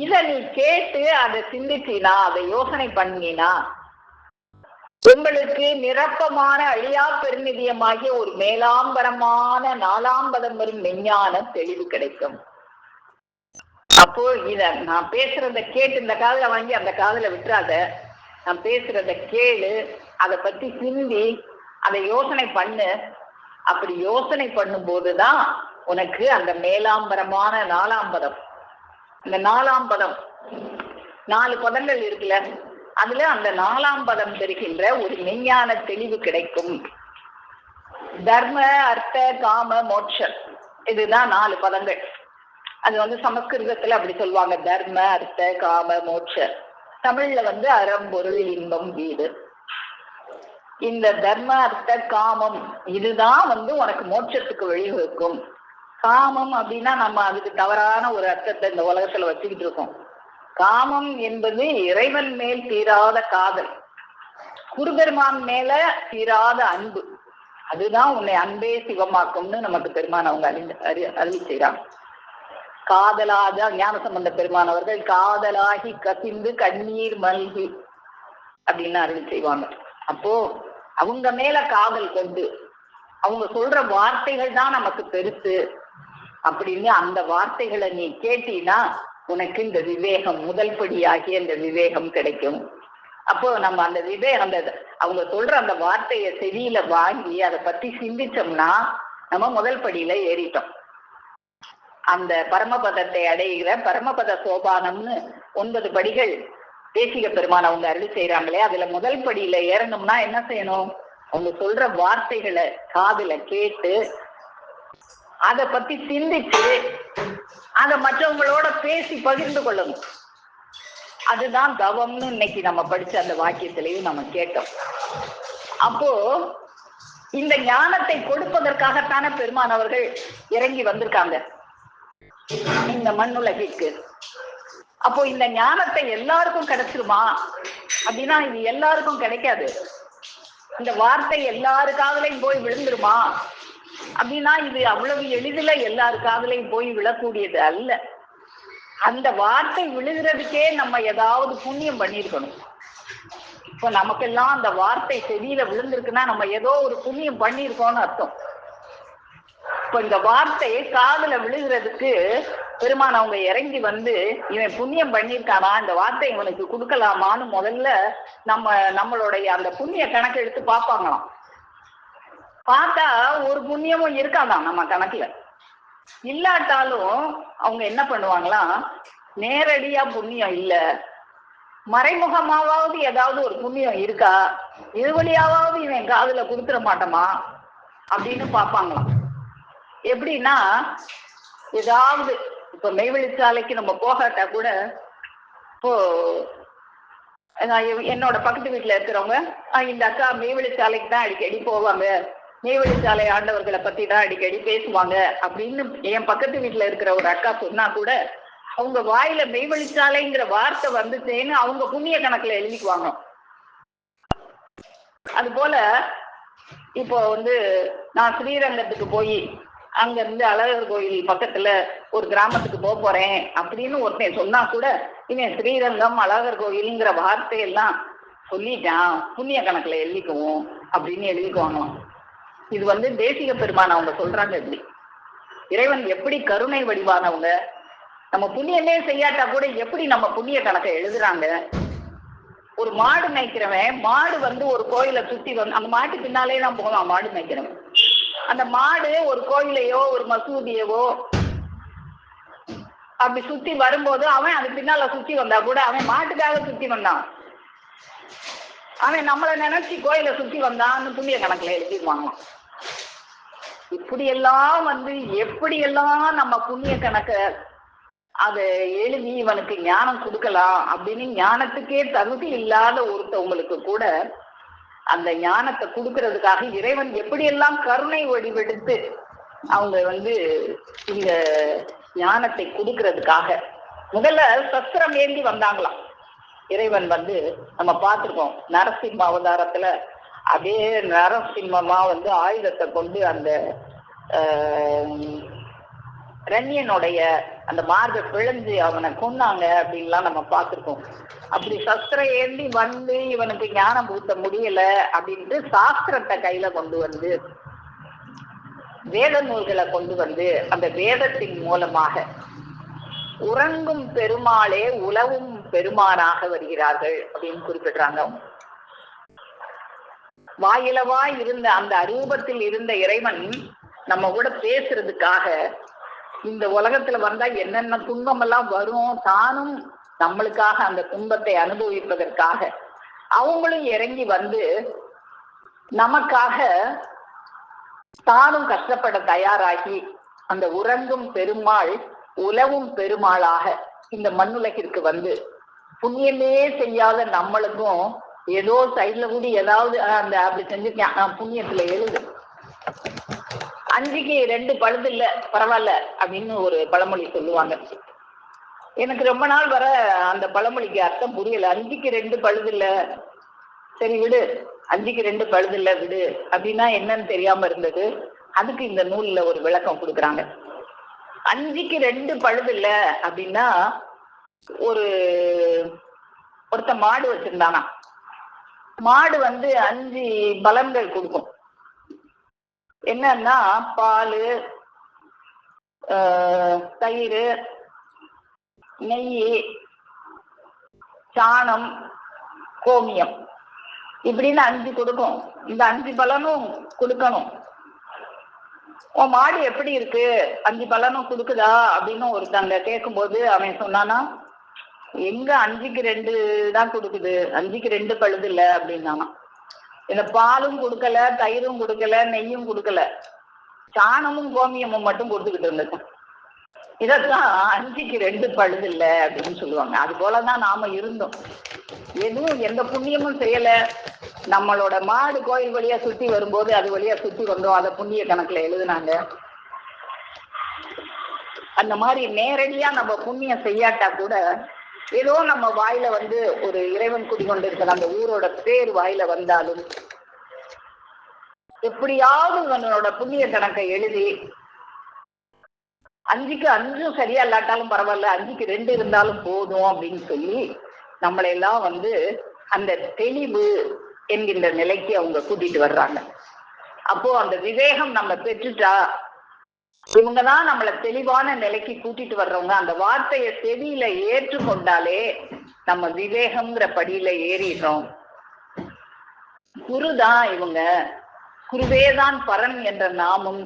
இத நீ கேட்டு அதை சிந்திச்சினா, அதை யோசனை பண்ணினா, உங்களுக்கு நிரப்பமான அழியா பெருநிதியமாகிய ஒரு மேலாம்பரமான 4ஆம் பதம் வரும் விஞ்ஞான தெளிவு கிடைக்கும். அப்போ இத நான் பேசுறத கேட்டு இந்த காதுல வாங்கி அந்த காதுல விட்டுறாத, நான் பேசுறத கேளு, அதை பத்தி சிந்தி, அதை யோசனை பண்ணு. அப்படி யோசனை பண்ணும் போதுதான் உனக்கு அந்த மேலாம்பரமான 4ஆம் பதம், இந்த 4ஆம் பதம் 4 பதங்கள் இருக்குல்ல, அதுல அந்த 4ஆம் பதம் பெறுகின்ற ஒரு மெய்ஞான தெளிவு கிடைக்கும். தர்ம அர்த்த காம மோட்சம், இதுதான் 4 பதங்கள். அது சமஸ்கிருதத்துல அப்படி சொல்லுவாங்க, தர்ம அர்த்த காம மோட்ச. தமிழ்ல அறம்பொருள் இன்பம் வீடு. இந்த தர்ம அர்த்த காமம் இதுதான் உனக்கு மோட்சத்துக்கு வழிவகுக்கும். காமம் அப்படின்னா நம்ம அதுக்கு தவறான ஒரு அர்த்தத்தை இந்த உலகத்துல வச்சுக்கிட்டு இருக்கோம். காமம் என்பது இறைவன் மேல் தீராத காதல், குருபெருமான் மேல தீராத அன்பு. அதுதான் உன்னை அன்பே சிவமாக்கும்னு நமக்கு பெருமான் அவங்க அருளி செய்றாங்க. காதலாக ஞானசம்பந்த பெருமான் அவர்கள் காதலாகி கசிந்து கண்ணீர் மல்கி அப்படின்னு அருளி செய்வாங்க. அப்போ அவங்க மேல காதல் கொண்டு அவங்க சொல்ற வார்த்தைகள் தான் நமக்கு பெருசு அப்படின்னு அந்த வார்த்தைகளை நீ கேட்டீன்னா உனக்கு இந்த விவேகம், முதல் படியாகிய இந்த விவேகம் கிடைக்கும். அப்போ நம்ம அந்த அந்த அவங்க சொல்ற அந்த வார்த்தையை செவியில வாங்கி அதை பத்தி சிந்திச்சோம்னா நம்ம முதல் படியில ஏறிட்டோம். அந்த பரமபதத்தை அடைகிற பரமபத சோபானம்னு 9 படிகள் தேசிக பெருமான் அவங்க அருளி செய்யறாங்களே, அதுல முதல் படியில ஏறணும்னா என்ன செய்யணும்? அவங்க சொல்ற வார்த்தைகளை காதுல கேட்டு அதை பத்தி சிந்திச்சு அதை மற்றவங்களோட பேசி பகிர்ந்து கொள்ளணும். அதுதான் தவம்னு இன்னைக்கு நம்ம படிச்ச அந்த வாக்கியத்திலையும் நம்ம கேட்டோம். அப்போ இந்த ஞானத்தை கொடுப்பதற்காகத்தான பெருமான் அவர்கள் இறங்கி வந்திருக்காங்க இந்த மண்ணுலகிற்கு. அப்போ இந்த ஞானத்தை எல்லாருக்கும் கிடைச்சிருமா அப்படின்னா இது எல்லாருக்கும் கிடைக்காது. இந்த வார்த்தை எல்லாருக்காகலையும் போய் விழுந்துருமா அப்படின்னா இது அவ்வளவு எளிதில எல்லாரு காதலையும் போய் விழக்கூடியது அல்ல. அந்த வார்த்தை விழுகிறதுக்கே நம்ம ஏதாவது புண்ணியம் பண்ணிருக்கணும். இப்ப நமக்கெல்லாம் அந்த வார்த்தை செவியில விழுந்திருக்குன்னா நம்ம ஏதோ ஒரு புண்ணியம் பண்ணிருக்கோம்னு அர்த்தம். இப்ப இந்த வார்த்தையை காதுல விழுகிறதுக்கு பெருமான் அவங்க இறங்கி வந்து இவன் புண்ணியம் பண்ணிருக்கானா, இந்த வார்த்தை இவனுக்கு கொடுக்கலாமான்னு முதல்ல நம்மளுடைய அந்த புண்ணிய கணக்கு எடுத்து பார்ப்பாங்களாம். பார்த்தா ஒரு புண்ணியமும் இருக்காதான் நம்ம கணக்குல. இல்லாட்டாலும் அவங்க என்ன பண்ணுவாங்களாம், நேரடியா புண்ணியம் இல்ல, மறைமுகமாவது ஏதாவது ஒரு புண்ணியம் இருக்கா, இது வழியாவது இவன் காதுல கொடுத்துட மாட்டோமா அப்படின்னு பார்ப்பாங்களாம். எப்படின்னா, ஏதாவது இப்ப மெய்வெளிச்சாலைக்கு நம்ம போகாட்டா கூட, இப்போ என்னோட பக்கத்து வீட்டுல இருக்கிறவங்க இந்த அக்கா மெய்வெளிச்சாலைக்கு தான் அடிக்கடி போவாங்க, மெய்வெளிச்சாலை ஆண்டவர்களை பத்தி தான் அடிக்கடி பேசுவாங்க அப்படின்னு என் பக்கத்து வீட்டுல இருக்கிற ஒரு அக்கா சொன்னா கூட அவங்க வாயில மெய்வெளிச்சாலைங்கிற வார்த்தை வந்துச்சேன்னு அவங்க புண்ணிய கணக்குல எழுதிக்குவாங்க. அது போல இப்போ நான் ஸ்ரீரங்கத்துக்கு போய் அங்க இருந்து அழகர் கோயில் பக்கத்துல ஒரு கிராமத்துக்கு போறேன் அப்படின்னு ஒருத்தன் சொன்னா கூட இவன் ஸ்ரீரங்கம் அழகர் கோயிலுங்கிற வார்த்தையெல்லாம் சொல்லிட்டான், புண்ணிய கணக்குல எழுதிக்குவோம் அப்படின்னு எழுதிக்குவாங்களாம். இது தேசிக பெருமான் அவங்க சொல்றாங்க. இப்படி இறைவன் எப்படி கருணை வடிவானவங்க, நம்ம புண்ணியமே செய்யாட்டா கூட எப்படி நம்ம புண்ணிய கணக்கை எழுதுறாங்க. ஒரு மாடு மேய்க்கிறவன் மாடு ஒரு கோயிலை சுத்தி அந்த மாட்டு பின்னாலே தான் போகலாம். மாடு மேய்க்கிறவன் அந்த மாடு ஒரு கோயிலையோ ஒரு மசூதியவோ அப்படி சுத்தி வரும்போது அவன் அது பின்னால சுத்தி வந்தா கூட அவன் மாட்டுக்காக சுத்தி வந்தான், அவன் நம்மளை நினைச்சு கோயிலை சுத்தி வந்தான்னு புண்ணிய கணக்குல எழுதிடுவாங்களாம். இப்படியெல்லாம் எப்படியெல்லாம் நம்ம புண்ணிய கணக்க அதை எழுதி இவனுக்கு ஞானம் கொடுக்கலாம் அப்படின்னு ஞானத்துக்கே தகுதி இல்லாத ஒருத்தவங்களுக்கு கூட அந்த ஞானத்தை கொடுக்கறதுக்காக இறைவன் எப்படியெல்லாம் கருணை வடிவெடுத்து அவங்க இந்த ஞானத்தை கொடுக்கறதுக்காக முதல்ல சஸ்திரம் ஏந்தி வந்தாங்களாம். இறைவன் நம்ம பார்த்திருக்கோம் நரசிம்ம அவதாரத்துல அதே நரசிம்மமா ஆயுதத்தை கொண்டு அந்த ரண்யனுடைய அந்த மார்பை பிழந்து அவனை கொன்னாங்க அப்படின்லாம் நம்ம பார்த்திருக்கோம். அப்படி சஸ்திரம் ஏந்தி இவனுக்கு ஞானம் பூத்த முடியல அப்படின்ட்டு சாஸ்திரத்தை கையில கொண்டு வேத நூல்களை கொண்டு அந்த வேதத்தின் மூலமாக உறங்கும் பெருமாளே உலவும் பெருமானாக வருகிறார்கள் அப்படின்னு குறிப்பிடுறாங்க. வாயிலவா இருந்த அந்த அரூபத்தில் இருந்த இறைவன் நம்ம கூட பேசுறதுக்காக இந்த உலகத்துல வந்தா என்னென்ன துன்பம் எல்லாம் வரும், தானும் நம்மளுக்காக அந்த துன்பத்தை அனுபவிப்பதற்காக அவங்களும் இறங்கி நமக்காக தானும் கஷ்டப்பட தயாராகி அந்த உறங்கும் பெருமாள் உலவும் பெருமாளாக இந்த மண்ணுலகிற்கு புண்ணியமே செய்யாத நம்மளுக்கும் ஏதோ சைட்ல கூட ஏதாவது அந்த அப்படி செஞ்சு புண்ணியத்துல எழுது 5க்கு 2 பழுது இல்ல பரவாயில்ல அப்படின்னு ஒரு பழமொழி சொல்லுவாங்க. எனக்கு ரொம்ப நாள் வர அந்த பழமொழிக்கு அர்த்தம் புரியல. 5க்கு 2 பழுது இல்ல, சரி விடு, 5க்கு 2 பழுது இல்ல விடு அப்படின்னா என்னன்னு தெரியாம இருந்தது. அதுக்கு இந்த நூல்ல ஒரு விளக்கம் கொடுக்குறாங்க. 5க்கு 2 பழுது இல்ல அப்படின்னா ஒருத்த மாடு வச்சிருந்தானா, மாடு 5 பலன்கள் கொடுக்கும். என்னன்னா பால், தயிர், நெய், சாணம், கோமியம் இப்படின்னு 5 கொடுக்கும். இந்த 5 பலனும் கொடுக்கணும். உன் மாடு எப்படி இருக்கு, 5 பலனும் கொடுக்குதா அப்படின்னு ஒருத்தங்க கேட்கும்போது அவன் சொன்னானா, எங்க 5க்கு 2 தான் கொடுக்குது, 5க்கு 2 பழுது இல்ல அப்படின்னானா. இந்த பாலும் கொடுக்கல, தயிரும் கொடுக்கல, நெய்யும் கொடுக்கல, சாணமும் கோமியமும் மட்டும் கொடுத்துக்கிட்டு இருந்தது. இதெல்லாம் 5க்கு 2 பழுது இல்ல அப்படின்னு சொல்லுவாங்க. அது போலதான் நாம இருந்தோம். எதுவும் எந்த புண்ணியமும் செய்யல, நம்மளோட மாடு கோயில் வழியா சுத்தி வரும்போது அது வழியா சுத்தி வந்தோம், அதை புண்ணிய கணக்குல எழுதுனாங்க. அந்த மாதிரி நேரடியா நம்ம புண்ணியம் செய்யாட்டா கூட ஏதோ நம்ம வாயில ஒரு இறைவன் குடிக்கொண்டு இருக்கிற அந்த ஊரோட பேர் வாயில வந்தாலும் எப்படியாவது இவனோட புண்ணிய கணக்கை எழுதி 5க்கு 5 சரியா இல்லாட்டாலும் பரவாயில்ல, 5க்கு 2 இருந்தாலும் போதும் அப்படின்னு சொல்லி நம்மளை எல்லாம் அந்த தெளிவு என்கின்ற நிலைக்கு அவங்க கூட்டிட்டு வர்றாங்க. அப்போ அந்த விவேகம் நம்ம பெற்றுட்டா, இவங்கதான் நம்மளை தெளிவான நிலைக்கு கூட்டிட்டு வர்றவங்க. அந்த வார்த்தையை செவியில ஏற்றுக்கொண்டாலே நம்ம விவேகம்ங்கிற படியில ஏறிடுறோம். குருதான் இவங்க, குருவேதான் பரன் என்ற நாமம்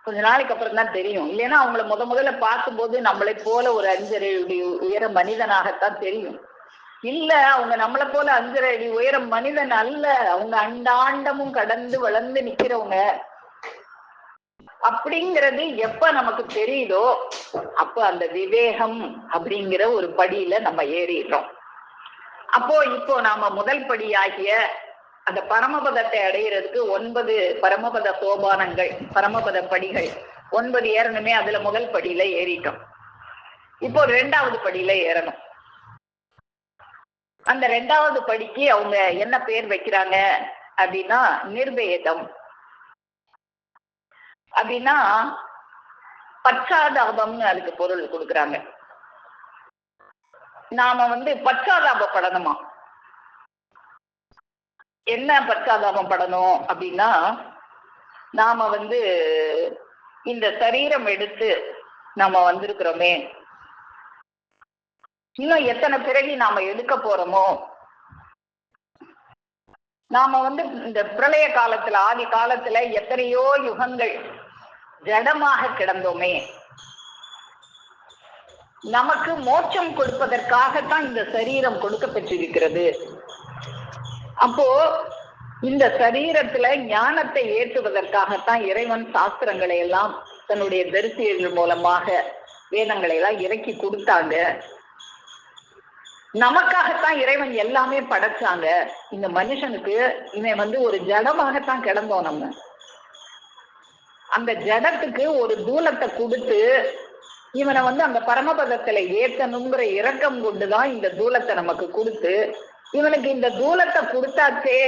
கொஞ்ச நாளைக்கு அப்புறம் தான் தெரியும். இல்லைன்னா அவங்கள முதல்ல பார்க்கும்போது நம்மளை போல ஒரு 5 அடி உயர மனிதனாகத்தான் தெரியும். இல்ல, அவங்க நம்மளை போல 5 அடி உயர மனிதன் அல்ல. அவங்க அண்டாண்டமும் கடந்து வளர்ந்து நிக்கிறவங்க. அப்படிங்கிறது எப்ப நமக்கு தெரியுதோ அப்ப அந்த விவேகம் அப்படிங்கிற ஒரு படியில நம்ம ஏறிடுறோம். அப்போ இப்போ நாம முதல் படியாகிய அந்த பரமபதத்தை அடைகிறதுக்கு 9 பரமபத சோபானங்கள், பரமபத படிகள் 9 ஏறணுமே. அதுல முதல் படியில ஏறிட்டோம். இப்போ 2வது படியில ஏறணும். அந்த 2வது படிக்கு அவங்க என்ன பேர் வைக்கிறாங்க அப்படின்னா நிர்வேதம். அப்படின்னா பச்சாதாபம்னு அதுக்கு பொருள் கொடுக்குறாங்க. நாம பச்சாதாபப்படணுமா? என்ன பச்சாதாபம் படணும் அப்படின்னா, நாம இந்த சரீரம் எடுத்து நாம வந்திருக்கிறோமே, இன்னும் எத்தனை பிறகு நாம எடுக்க போறோமோ, நாம இந்த பிரளய காலத்துல ஆதி காலத்துல எத்தனையோ யுகங்கள் ஜடமாக கிடந்தோமே, நமக்கு மோட்சம் கொடுப்பதற்காகத்தான் இந்த சரீரம் கொடுக்கப்பட்டிருக்கிறது. அப்போ இந்த சரீரத்துல ஞானத்தை ஏற்றுவதற்காகத்தான் இறைவன் சாஸ்திரங்களை எல்லாம் தன்னுடைய தரிசிகள் மூலமாக வேதங்களை எல்லாம் இறக்கி கொடுத்தாங்க. நமக்காகத்தான் இறைவன் எல்லாமே படைச்சாங்க. இந்த மனுஷனுக்கு இவன் ஒரு ஜடமாகத்தான் கிடந்தோம். நம்ம அந்த ஜடத்துக்கு ஒரு தூலத்தை கொடுத்து இவனை அந்த பரமபதத்துல ஏத்தணுங்கிற இரக்கம் கொண்டுதான் இந்த தூலத்தை நமக்கு கொடுத்து, இவனுக்கு இந்த தூலத்தை கொடுத்தாச்சே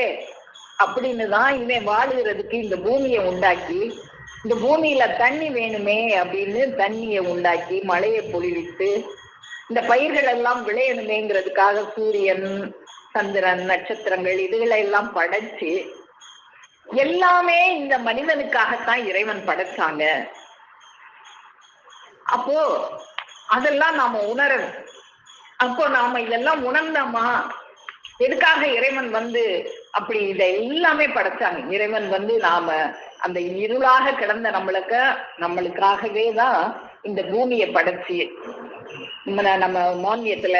அப்படின்னு தான் இவன் வாழுகிறதுக்கு இந்த பூமியை உண்டாக்கி, இந்த பூமியில தண்ணி வேணுமே அப்படின்னு தண்ணியை உண்டாக்கி மழையை பொழிவித்து, இந்த பயிர்கள் எல்லாம் விளையணுமேங்கிறதுக்காக சூரியன், சந்திரன், நட்சத்திரங்கள் இதுகளை எல்லாம் படைச்சு, எல்லாமே இந்த மனிதனுக்காகத்தான் இறைவன் படைச்சாங்க. அப்போ அதெல்லாம் நாம உணரணும். அப்போ நாம இதெல்லாம் உணர்ந்தோமா? எதுக்காக இறைவன் அப்படி இதை எல்லாமே படைச்சாங்க? இறைவன் நாம அந்த இருளாக கிடந்த நம்மளுக்காகவே தான் இந்த பூமியை படைச்சு, நம்ம மானியத்துல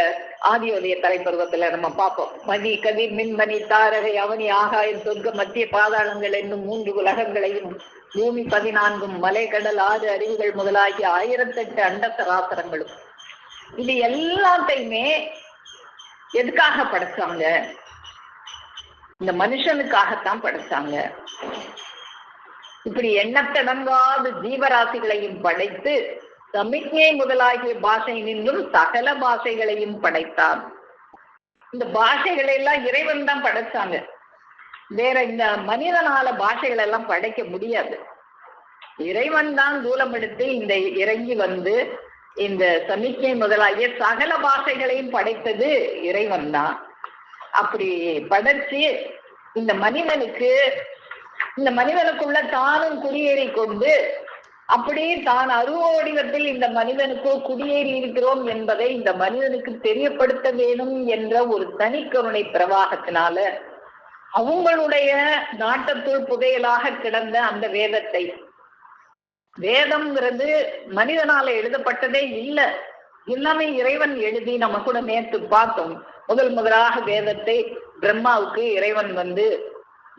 ஆதியோதய தலைப்பருவத்துல நம்ம பார்ப்போம். மதி கதிர் மின்மணி தாரகை அவனி ஆகாயம் சொர்க்க மத்திய பாதாளங்கள் என்னும் 3 உலகங்களையும் பூமி 14 மலை கடல் 6 அருவிகள் முதலாகிய 1008 அண்டசராசரங்களும், இது எல்லாத்தையுமே எதுக்காக படைச்சாங்க? இந்த மனுஷனுக்காகத்தான் படைச்சாங்க. இப்படி எண்ணத்தடங்காத ஜீவராசிகளையும் படைத்து சமிக்ஞை முதலாகிய பாஷை நின்றும் சகல பாஷைகளையும் படைத்தான். இந்த பாஷைகளை எல்லாம் இறைவன் தான் படைச்சாங்க. வேற இந்த மனிதனால பாஷைகள் எல்லாம் படைக்க முடியாது. இறைவன் தான் தூலம் எடுத்து இந்த இறங்கி இந்த சமிக்ஞை முதலாகிய சகல பாஷைகளையும் படைத்தது இறைவன் தான். அப்படி படைச்சு இந்த மனிதனுக்குள்ள தானும் குடியேறி கொண்டு, அப்படியே தான் அருவ வடிவத்தில் இந்த மனிதனுக்கு குடியேறி இருக்கிறோம் என்பதை இந்த மனிதனுக்கு தெரியப்படுத்த வேணும் என்ற ஒரு தனிக்கருணை பிரவாகத்தினால அவங்களுடைய நாட்டத்துள் புதையலாக கிடந்த அந்த வேதத்தை, வேதம்ங்கிறது மனிதனால எழுதப்பட்டதே இல்லை, எல்லாமே இறைவன் எழுதி, நம்ம கூட நேற்று பார்த்தோம். முதலாக வேதத்தை பிரம்மாவுக்கு இறைவன்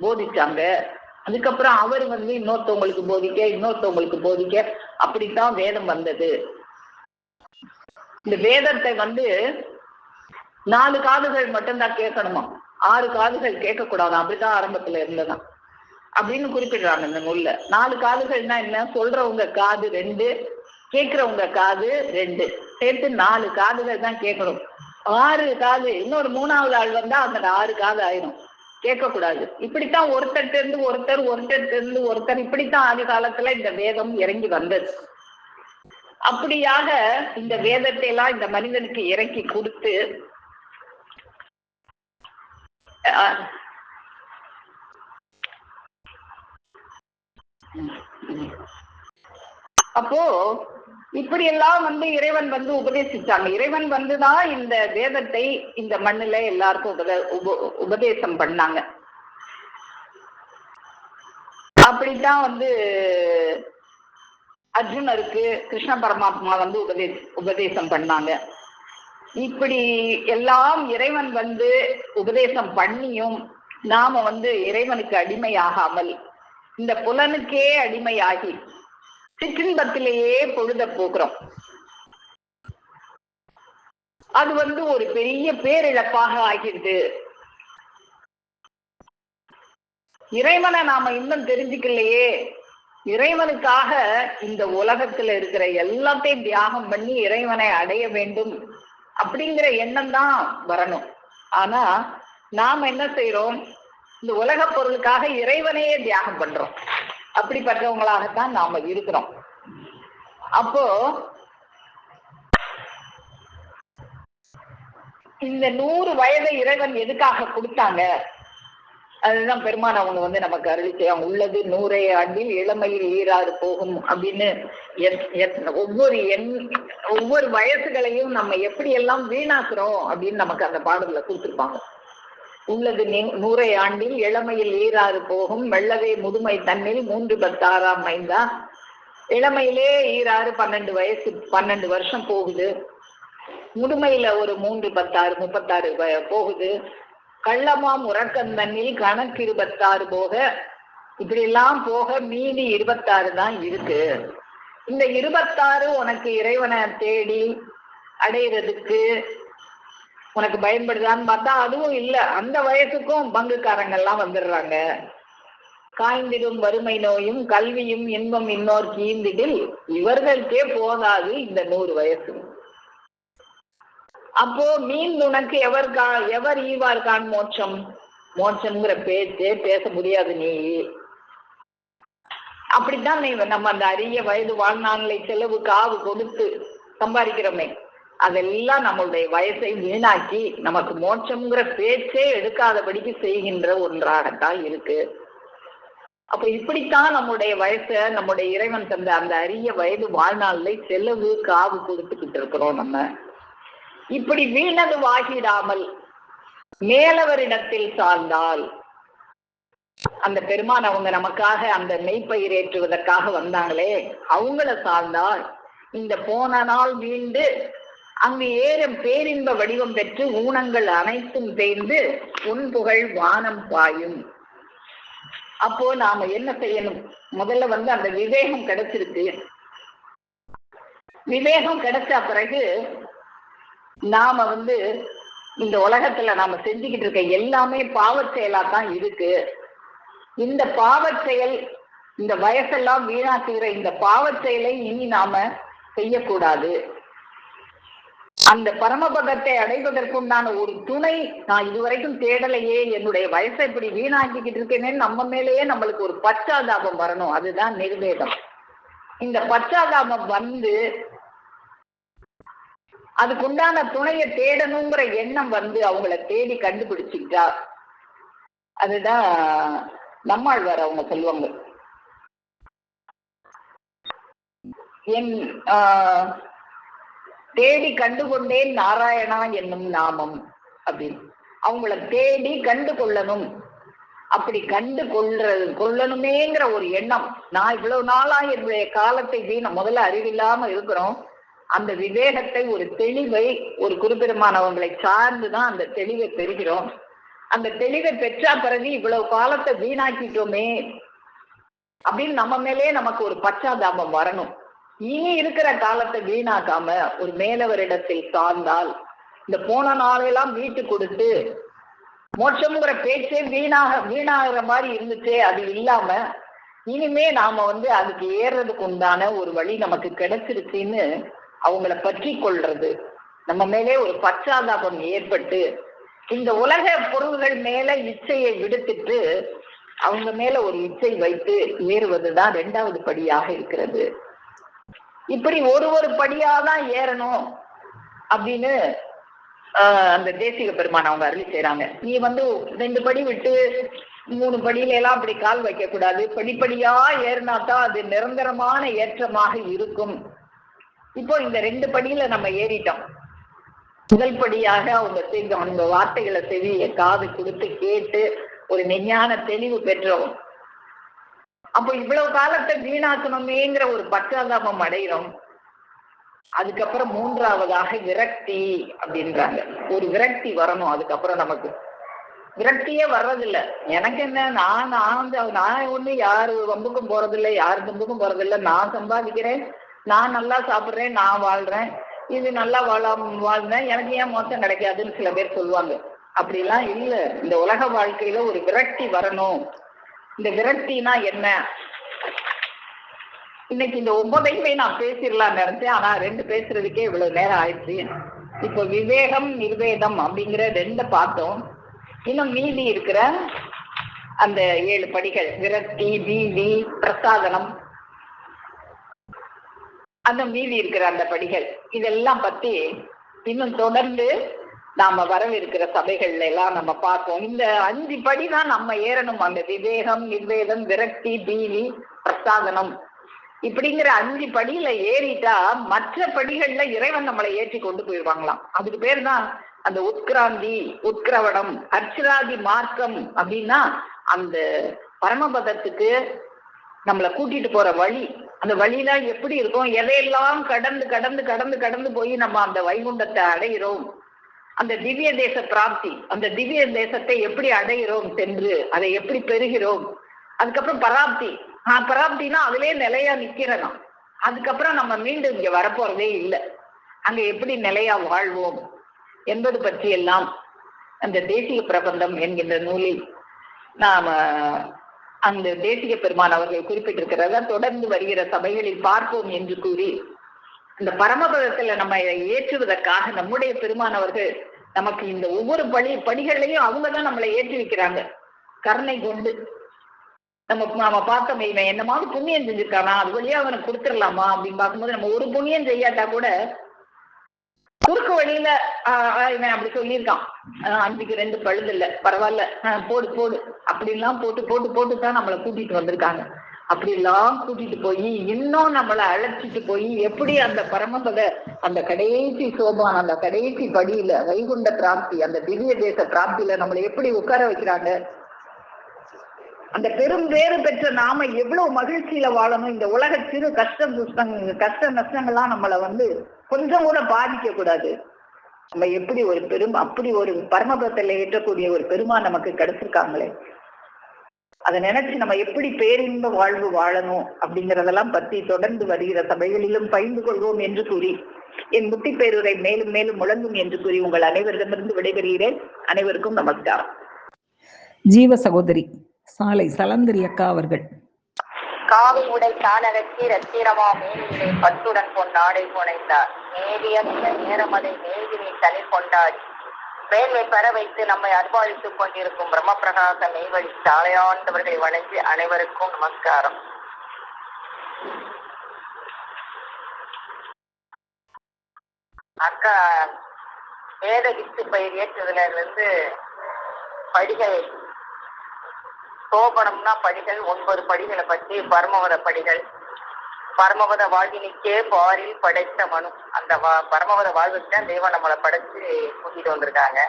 போதிச்சாங்க. அதுக்கப்புறம் அவர் இன்னொருத்தவங்களுக்கு போதிக்க அப்படித்தான் வேதம் வந்தது. இந்த வேதத்தை 4 காதுகள் மட்டும்தான் கேட்கணுமா, 6 காதுகள் கேட்கக்கூடாது, அப்படித்தான் ஆரம்பத்துல இருந்ததான் அப்படின்னு குறிப்பிடுறாங்க இந்த நூல்ல. 4 காதுகள்னா என்ன? சொல்றவங்க காது 2, கேட்கிறவங்க காது 2, சேர்த்து 4 காதுகள் தான் கேட்கணும். 6 காது, இன்னொரு 3வது ஆள் வந்தா அந்த 6 காது ஆயிரும். கேட்கக்கூடாது. இப்படித்தான் ஒருத்தர் இருந்து ஒருத்தர், ஒருத்தர் இருந்து ஒருத்தர், இப்படித்தான் ஆதி காலத்துல இந்த வேதம் இறங்கி வந்தது. அப்படியாக இந்த வேதத்தை எல்லாம் இந்த மனிதனுக்கு இறக்கி கொடுத்து அப்போ இப்படி எல்லாம் இறைவன் உபதேசிச்சாங்க. இறைவன் வந்துதான் இந்த வேதத்தை இந்த மண்ணுல எல்லாருக்கும் உபதேசம் பண்ணாங்க. அப்படித்தான் அர்ஜுனருக்கு கிருஷ்ண பரமாத்மா உபதேசம் பண்ணாங்க. இப்படி எல்லாம் இறைவன் உபதேசம் பண்ணியும் நாம இறைவனுக்கு அடிமையாகாமல் இந்த புலனுக்கே அடிமையாகி சிற்றின்பத்திலேயே பொழுத போக்குறோம். அது ஒரு பெரிய பேரிழப்பாக ஆகிடுது. இறைவனை நாம இன்னும் தெரிஞ்சுக்கலையே. இறைவனுக்காக இந்த உலகத்துல இருக்கிற எல்லாத்தையும் தியாகம் பண்ணி இறைவனை அடைய வேண்டும் அப்படிங்கிற எண்ணம் தான் வரணும். ஆனா நாம என்ன செய்யறோம்? இந்த உலக பொருளுக்காக இறைவனையே தியாகம் பண்றோம். அப்படிப்பட்டவங்களாகத்தான் நாம இருக்கிறோம். அப்போ இந்த 100 வயதை இறைவன் எதுக்காக கொடுத்தாங்க? அதுதான் பெருமான் அவங்க நமக்கு அருளி செய்வாங்க. உள்ளது 100 ஆண்டில் இளமையில் ஈராறு போகும் அப்படின்னு. ஒவ்வொரு வயசுகளையும் நம்ம எப்படி எல்லாம் வீணாக்குறோம் அப்படின்னு நமக்கு அந்த பாடல்ல கொடுத்துருப்பாங்க. உள்ளது 100 ஆண்டில் இளமையில் ஈராறு போகும், மெல்லவே முதுமை தன்னில் 3/10 மைந்தா. இளமையிலே ஈராறு 12 வயசு, 12 வருஷம் போகுது. முதுமையில ஒரு 3/10 36 போகுது. கள்ளமாம் உறக்கந்தண்ணில் கணக்கு 26 போக, இப்படி எல்லாம் போக மீதி 26 தான் இருக்கு. இந்த 26 உனக்கு இறைவனை தேடி அடையிறதுக்கு உனக்கு பயன்படுதான்னு பார்த்தா அதுவும் இல்லை. அந்த வயசுக்கும் பங்குக்காரங்கள்லாம் வந்துடுறாங்க. காய்ந்திடும் வறுமை நோயும் கல்வியும் இன்பம் இன்னோர் கீந்திடில் இவர்களுக்கே போதாது இந்த 100 வயசு. அப்போ மீந்துனக்கு எவர் ஈவார்கான் மோட்சம்? மோட்சம்ங்கிற பேச்சே பேச முடியாது நீ. அப்படித்தான் நம்ம அந்த அரிய வயது வாழ்நாளை செலவு காவு கொடுத்து சம்பாதிக்கிறோமே, அதெல்லாம் நம்மளுடைய வயசை வீணாக்கி நமக்கு மோட்சம்ங்கிற பேச்சே எடுக்காதபடிக்கு செய்கின்ற ஒன்றாகத்தான் இருக்கு. அப்ப இப்படித்தான் நம்முடைய வயசை நம்முடைய இறைவன் தந்த அந்த அரிய வயது வாழ்நாளை செலவு காவு கொடுத்துக்கிட்டு இருக்கிறோம். நம்ம இப்படி வீணது வாகிடாமல் மேலவரிடத்தில் சார்ந்தால், அந்த பெருமான் அவங்க நமக்காக அந்த மெய்ப்பயிர் ஏற்றுவதற்காக வந்தாங்களே, அவங்கள சார்ந்தால் இந்த போன நாள் மீண்டு அங்கு ஏறும் பேரின்ப வடிவம் பெற்று ஊனங்கள் அனைத்தும் தேய்ந்து உன்புகழ் வானம் பாயும். அப்போ நாம என்ன செய்யணும்? முதல்ல அந்த விவேகம் கிடைச்சிருக்கு. விவேகம் கிடைச்ச பிறகு நாம இந்த உலகத்துல நாம செஞ்சுக்கிட்டு இருக்க எல்லாமே பாவச் செயலா தான் இருக்கு. இந்த பாவச் செயல், இந்த வயசெல்லாம் வீணாக்குகிற இந்த பாவச் செயலை இனி நாம செய்யக்கூடாது. அந்த பரமபதத்தை அடைவதற்குண்டான ஒரு துணை நான் இதுவரைக்கும் தேடலையே, என்னுடைய வயசை இப்படி வீணாக்கிக்கிட்டு இருக்கேன்னு நம்ம மேலேயே நம்மளுக்கு ஒரு பச்சாதாபம் வரணும். அதுதான் நிர்வேதம். இந்த பச்சாதாபம் அதுக்குண்டான துணையை தேடணுங்கிற எண்ணம் அவங்கள தேடி கண்டுபிடிச்சுக்கிட்டா, அதுதான் நம்மாழ்வார் அவங்க சொல்லுவாங்க, என் தேடி கண்டுகொண்டேன் நாராயணா என்னும் நாமம் அப்படின்னு. அவங்கள தேடி கண்டு கொள்ளணும். அப்படி கண்டு கொள்ளணுமேங்கிற ஒரு எண்ணம். நான் இவ்வளவு நாளா என்னுடைய காலத்தை முதல்ல அறிவில்லாம இருக்கிறோம். அந்த விவேகத்தை, ஒரு தெளிவை, ஒரு குருபெருமானவங்களை சார்ந்துதான் அந்த தெளிவை பெறுகிறோம். அந்த தெளிவை பெற்றா பிறகு இவ்வளவு காலத்தை வீணாக்கிட்டோமே அப்படின்னு நம்ம மேலே நமக்கு ஒரு பச்சாதாபம் வரணும். இனி இருக்கிற காலத்தை வீணாக்காம ஒரு மேலவரிடத்தில் சார்ந்தால், இந்த போன நாளெல்லாம் வீட்டு கொடுத்து மோட்சம்ங்கிற பேச்சே வீணாகிற மாதிரி இருந்துச்சு. அது இல்லாம இனிமே நாம அதுக்கு ஏறதுக்கு உண்டான ஒரு வழி நமக்கு கிடைச்சிருச்சுன்னு அவங்கள பற்றி கொள்றது, நம்ம மேலே ஒரு பச்சாதாபம் ஏற்பட்டு இந்த உலக பொருள்கள் மேல இச்சையை விடுத்துட்டு அவங்க மேல ஒரு இச்சை வைத்து ஏறுவதுதான் 2வது படியாக இருக்கிறது. இப்படி ஒரு படியாதான் ஏறணும் அப்படின்னு அந்த தேசிக பெருமான் அவங்க அருளி செய்யறாங்க. நீ 2 படி விட்டு 3 படியில எல்லாம் அப்படி கால் வைக்க கூடாது. படிப்படியா ஏறினாதான் அது நிரந்தரமான ஏற்றமாக இருக்கும். இப்போ இந்த 2 படியில நம்ம ஏறிட்டோம். முதல் படியாக அவங்க வார்த்தைகளை செவிய காது கொடுத்து கேட்டு ஒரு மெஞ்ஞான தெளிவு பெற்றோம். அப்போ இவ்வளவு காலத்தை வீணாக்கணுமேங்கிற ஒரு பச்சாதாபம் அடைகிறோம். அதுக்கப்புறம் 3வதாக விரக்தி அப்படின்றாங்க. ஒரு விரக்தி வரணும். அதுக்கப்புறம் நமக்கு விரக்தியே வர்றதில்லை. எனக்கு என்ன, நான் ஒண்ணு யாரு வம்புக்கும் போறதில்லை, யாரு தும்புக்கும் போறதில்லை. நான் சம்பாதிக்கிறேன், நான் நல்லா சாப்பிடுறேன், நான் வாழ்றேன், இது நல்லா வாழ்ந்தேன், எனக்கு ஏன் மோசம் கிடைக்காதுன்னு சில பேர் சொல்லுவாங்க. அப்படிலாம் இல்லை. இந்த உலக வாழ்க்கையில ஒரு விரக்தி வரணும். இந்த விரக்தினா என்ன? இன்னைக்கு இந்த 9ஐயுமே நான் பேசிடலாம்னு நினைச்சேன். ஆனா 2 பேசுறதுக்கே இவ்வளவு நேரம் ஆயிடுச்சு. இப்போ விவேகம் நிர்வேதம் அப்படிங்கிற 2 பார்த்தோம். இன்னும் மீதி இருக்கிற அந்த 7 படிகள், விரக்தி, பீதி, பிரசாதனம், அந்த மீதி இருக்கிற அந்த படிகள், இதெல்லாம் பத்தி இன்னும் தொடர்ந்து நாம வரவிருக்கிற சபைகள்ல எல்லாம் நம்ம பார்ப்போம். இந்த 5 படிதான் நம்ம ஏறணும். அந்த விவேகம், நிர்வேதம், விரக்தி, பீதி, பிரசாதனம் இப்படிங்கிற 5 படியில ஏறிட்டா மற்ற படிகள்ல இறைவன் நம்மளை ஏற்றி கொண்டு போயிடுவாங்களாம். அதுக்கு பேர் தான் அந்த உட்கிராந்தி, உட்கிரவணம், அர்ச்சராதி மார்க்கம். அப்படின்னா அந்த பரமபதத்துக்கு நம்மளை கூட்டிட்டு போற வழி. அந்த வழிதான் எப்படி இருக்கும்? எதையெல்லாம் கடந்து கடந்து கடந்து கடந்து போய் நம்ம அந்த வைகுண்டத்தை அடைகிறோம். அந்த திவ்ய தேச பிராப்தி, அந்த திவ்ய தேசத்தை எப்படி அடைகிறோம் சென்று, அதை எப்படி பெறுகிறோம். அதுக்கப்புறம் பராப்தி. பராப்தினா அதுலயே நிலையா நிக்கிறோம். அதுக்கப்புறம் நம்ம மீண்டும் இங்க வரப்போறதே இல்லை. அங்க எப்படி நிலையா வாழ்வோம் என்பது பற்றி எல்லாம் அந்த தேசிய பிரபந்தம் என்கின்ற நூலில் நாம அந்த தேசிய பெருமான் அவர்கள் குறிப்பிட்டிருக்கிறத தொடர்ந்து வருகிற சபைகளில் பார்ப்போம் என்று கூறி, இந்த பரமபதத்துல நம்ம ஏற்றுவதற்காக நம்முடைய பெருமான் அவர்கள் நமக்கு இந்த ஒவ்வொரு படிகளையும் அவங்கதான் நம்மளை ஏற்றி வைக்கிறாங்க. கருணை கொண்டு நம்ம பார்த்தோம், இவன் என்னமாவது புண்ணியம் செஞ்சிருக்கானா, அது வழியா அவனுக்கு கொடுத்துடலாமா அப்படின்னு பார்க்கும்போது, நம்ம ஒரு புண்ணியம் செய்யாட்டா கூட குறுக்கு வழியில இவன் அப்படி சொல்லியிருக்கான், அன்றைக்கு 2 பழுது இல்லை, பரவாயில்ல, போடு போடு அப்படின்லாம் போட்டு போட்டு போட்டுதான் நம்மளை கூட்டிட்டு வந்திருக்காங்க. அப்படிலாம் கூட்டிட்டு போய் இன்னும் நம்மளை அழைச்சிட்டு போய் எப்படி அந்த பரமபத அந்த கடைசி சோபான், அந்த கடைசி படியில வைகுண்ட பிராப்தி, அந்த திவ்ய தேச பிராப்தியில நம்மளை எப்படி உட்கார வைக்கிறாங்க. அந்த பெரும் வேறு பெற்ற நாம எவ்வளவு மகிழ்ச்சியில வாழணும். இந்த உலக சிறு கஷ்ட நஷ்டங்கள்லாம் நம்மளை கொஞ்சம் கூட பாதிக்க கூடாது. நம்ம எப்படி ஒரு அப்படி ஒரு பரமபதத்துல ஏற்றக்கூடிய ஒரு பெருமான் நமக்கு கிடைச்சிருக்காங்களே, அதை நினைச்சு நம்ம எப்படி பேரின்ப வாழ்வு வாழணும் அப்படிங்கிறதெல்லாம் பத்தி தொடர்ந்து வருகிற சபைகளிலும் பகிர்ந்து கொள்வோம் என்று கூறி, என் முத்தி பேருரை மேலும் மேலும் முழங்கும் என்று கூறி உங்கள் அனைவரிடமிருந்து விடைபெறுகிறேன். அனைவருக்கும் நமஸ்காரம். ஜீவ சகோதரி சாலை சலந்திரி அக்கா அவர்கள். காவி உடை தானகத்தி ரத்திரமா மேனியிலே பட்டுடன் பொன்னாடை புனைந்தார். நேரியற்ற நேரமதை நேகினி தலை கொண்டாடி மேன்மை பெற வைத்து நம்மை அர்ப்பணித்துக் கொண்டிருக்கும் பிரம்மபிரகாச மெய்வழி சாலையாண்டவர்களை வணங்கி அனைவருக்கும் நமஸ்காரம். அக்கா வேத வித்து பயிர் ஏற்றுதல படிகள் சோபனம்னா படிகள் 9 படிகளை பற்றி பரமவத படிகள். பரமவத வாழ்வினிக்கே பாரில் படைத்த மனு, அந்த பரமவத வாழ்வுக்கு தான் தெய்வம் நம்மளை படைச்சு கூட்டிட்டு வந்திருக்காங்க.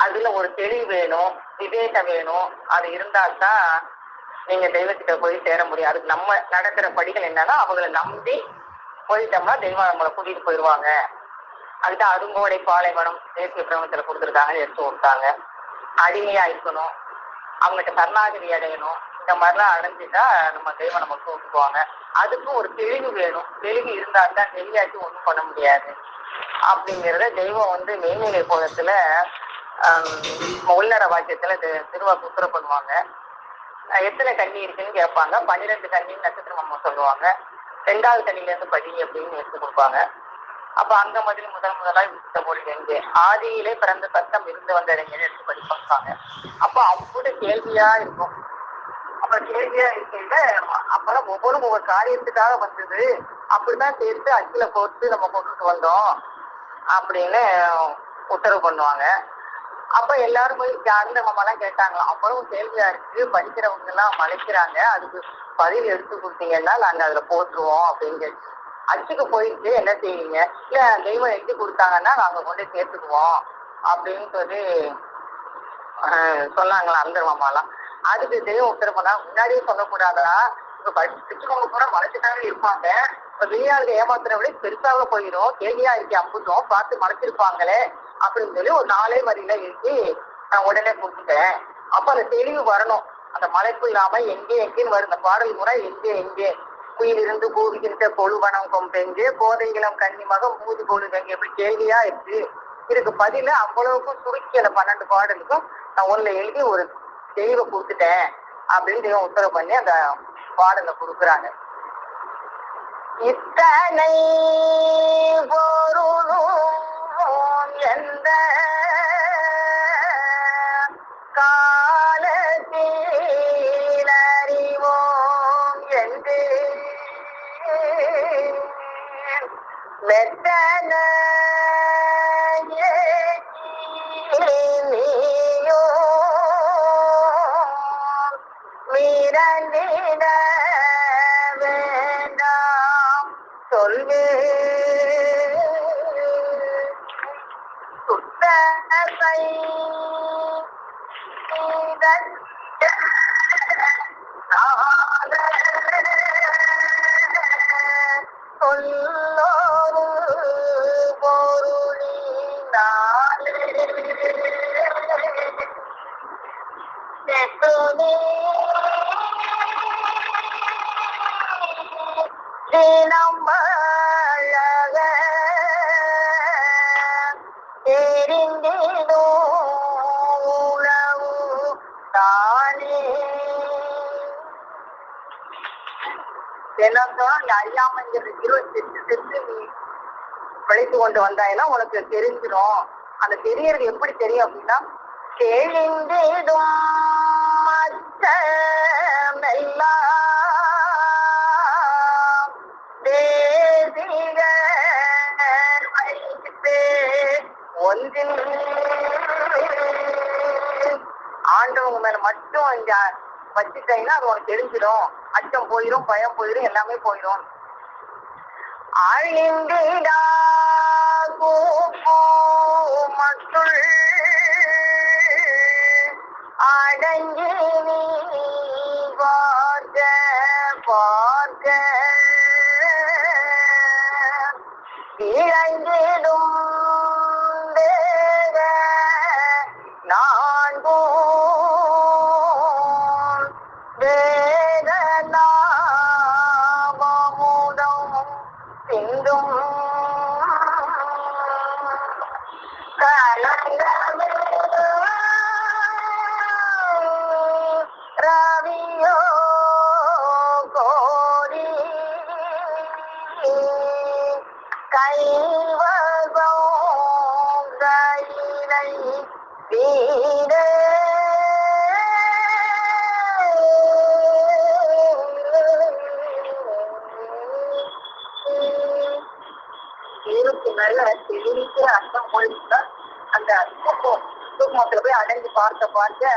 அதுல ஒரு தெளிவு வேணும், விவேகம் வேணும். அது இருந்தால்தான் நீங்க தெய்வத்திட்ட போய் சேர முடியும். அதுக்கு நம்ம நடக்கிற படிகள் என்னன்னா, அவங்களை நம்பி போயிட்டோம்னா தெய்வம் நம்மளை கூட்டிட்டு போயிடுவாங்க. அதுதான் அருங்கோடை பாலைவனம் தேசிய பிரமத்துல கொடுத்துருக்காங்கன்னு எடுத்து விட்டாங்க. அடிமையா இருக்கணும், அவங்ககிட்ட சரணாகதி அடையணும். இந்த மாதிரிலாம் அடைஞ்சுட்டா நம்ம தெய்வம் நம்ம கூப்பிடுவாங்க. அதுக்கும் ஒரு தெளிவு வேணும். தெளிவு இருந்தால்தான் தெளிவாச்சு ஒன்றும் பண்ண முடியாது. அப்படிங்கிறத தெய்வம் மேல்நிலை போதத்துல உள்ளர வாக்கியத்துல திருவாக்கு உத்தரவு பண்ணுவாங்க. எத்தனை கண்ணி இருக்குன்னு கேட்பாங்க. 12 கண்ணின்னு நட்சத்திரம் அம்மா சொல்லுவாங்க. 2வது கண்ணில இருந்து படி அப்படின்னு எடுத்து கொடுப்பாங்க. அப்ப அங்க மதில் முதலாய் விட்ட பொருள் எங்கே, ஆதியிலே பிறந்த சத்தம் இருந்து வந்தடைங்கன்னு எடுத்து படிப்பாங்க. அப்ப அவ்வளவு கேள்வியா இருக்கும். அப்ப கேள்வியா இருக்கையில அப்பதான் ஒவ்வொரு காரியத்துக்காக வந்தது, அப்படிதான் சேர்த்து அச்சில கோர்த்து நம்ம கொண்டுட்டு வந்தோம் அப்படின்னு உத்தரவு பண்ணுவாங்க. அப்ப எல்லாரும் போய் அந்த மாமாலாம் கேட்டாங்களாம், அவ்வளவு கேள்வியா இருக்கு, படிக்கிறவங்க எல்லாம் மலைக்கிறாங்க, அதுக்கு பதில் எடுத்து கொடுத்தீங்கன்னா நாங்க அதுல போட்டுருவோம் அப்படின்னு கேட்டு அச்சுக்கு போயிட்டு என்ன செய்வீங்க, இல்ல தெய்வம் எழுதி கொடுத்தாங்கன்னா நாங்க கொண்டு சேர்த்துக்குவோம் அப்படின்னு சொல்லி சொன்னாங்களா அந்த மாமாலாம். அதுக்கு தெய்வம் உத்தரவு பண்ணா, முன்னாடியே சொல்லக்கூடாதா, இப்ப படிச்சுக்கவங்க கூட மலைச்சுட்டாவே இருப்பாங்க, இப்ப வெளியாளுக்கு ஏமாத்துற விட பெருசாக போயிடும், கேள்வியா இருக்கே அம்புட்டோம் பார்த்து மலைச்சிருப்பாங்களே அப்படின்னு சொல்லி ஒரு 4 வரியில எழுதி நான் உடனே கொடுத்துட்டேன். அப்ப அந்த தெளிவு வரணும், அந்த மலைப்பு இல்லாம எங்கே எங்கேன்னு வரும். இந்த பாடல் முறை எங்கே எங்கே குயிலிருந்து கூறுகின்ற கொழுவனம் கொம்பெங்கே கோதைகளம் கன்னிமக மூது கொழுவெங்கே இப்படி கேள்வியா இருக்கு. இதுக்கு பதில அவ்வளவுக்கும் சுருக்கி அந்த 12 பாடலுக்கும் நான் ஒண்ணுல எழுதி ஒரு தெளிவை கொடுத்துட்டேன் அப்படின்னு தெய்வம் உத்தரவு பண்ணி அந்த பாடலை கொடுக்குறாங்க. இத்தனை பொருளும் எந்த காலத்தில் அறிவோம் என்று மெத்தன மீரண்டிட வேண்டாம் சொல்வே சுத்தத்தை சொல்லோரு பொருளினாலே தினம் அழக தெரிந்திடும் உணவு தானே. தினம்தான் அறியாமைங்கிற 28 செத்து நீ பிழைத்து கொண்டு வந்தாயினா உனக்கு தெரிஞ்சிடும். அந்த தெரியறது எப்படி தெரியும் அப்படின்னா, தெளிந்திடும் மற்றமெல்லாம் தேசிக ஒன்றில் ஆண்டவங்க மேல மட்டும் இங்க வச்சுட்டீங்கன்னா அது உனக்கு தெரிஞ்சிடும். அச்சம் போயிடும், பயம் போயிடும், எல்லாமே போயிடும். அழிந்திடா மக்கள் அடங்கி நீ பார்க்க பார்க்க இழங்கிடும் நான்கும் வேதனாமமுதம் சிந்தும் ரவியோ கோரி கைவசம் கையிலை வீர இருபத்தி நல்ல தெளிவித்து அர்த்தம் போயிட்டு அந்த சூக்மத்துல போய் அடைஞ்சு பார்த்த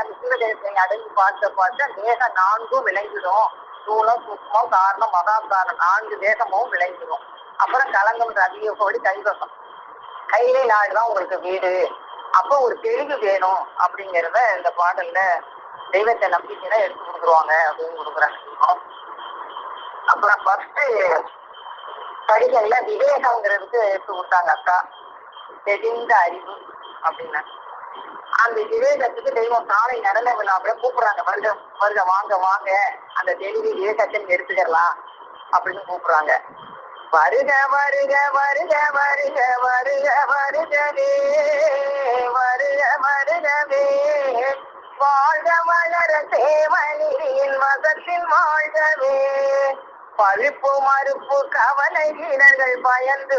அந்த சீவதேசத்தை அடைஞ்சு பார்த்த தேசம் 4ம் விளங்கிடும். சூலம் சூக்மம் காரணம் மகா காரணம் 4 தேசமும் விளங்கிடும். அப்புறம் கலங்கம் ரவிய கோடி கைவசம் கையிலே நாடுதான் உங்களுக்கு வீடு. அப்போ ஒரு தெளிவு வேணும் அப்படிங்கிறத இந்த பாடல்ல தெய்வத்தை நம்பிக்கையில எடுத்து கொடுக்குருவாங்க அப்படின்னு கொடுக்குறாங்க. அப்புறம் ஃபர்ஸ்ட் படிகள்ல விவேகம்ங்கிறதுக்கு எடுத்து கொடுத்தாங்க அக்கா, தெரிந்த அறிவு அப்படின்னா. அந்த விவேகத்துக்கு தெய்வம் காலை நடன விழாவில கூப்பிடுறாங்க, வருக வருக வாங்க வாங்க அந்த தெளிவு விவேகத்தை எடுத்துக்கலாம் அப்படின்னு கூப்பிடுறாங்க. வருக வருக வருக வருக வருக வருகவே வருக வருகவே வாழ்க வளர சேவனின் மதத்தில் வாழ்கவே பழுப்பு மறுப்பு கவலை வீரர்கள் பயந்து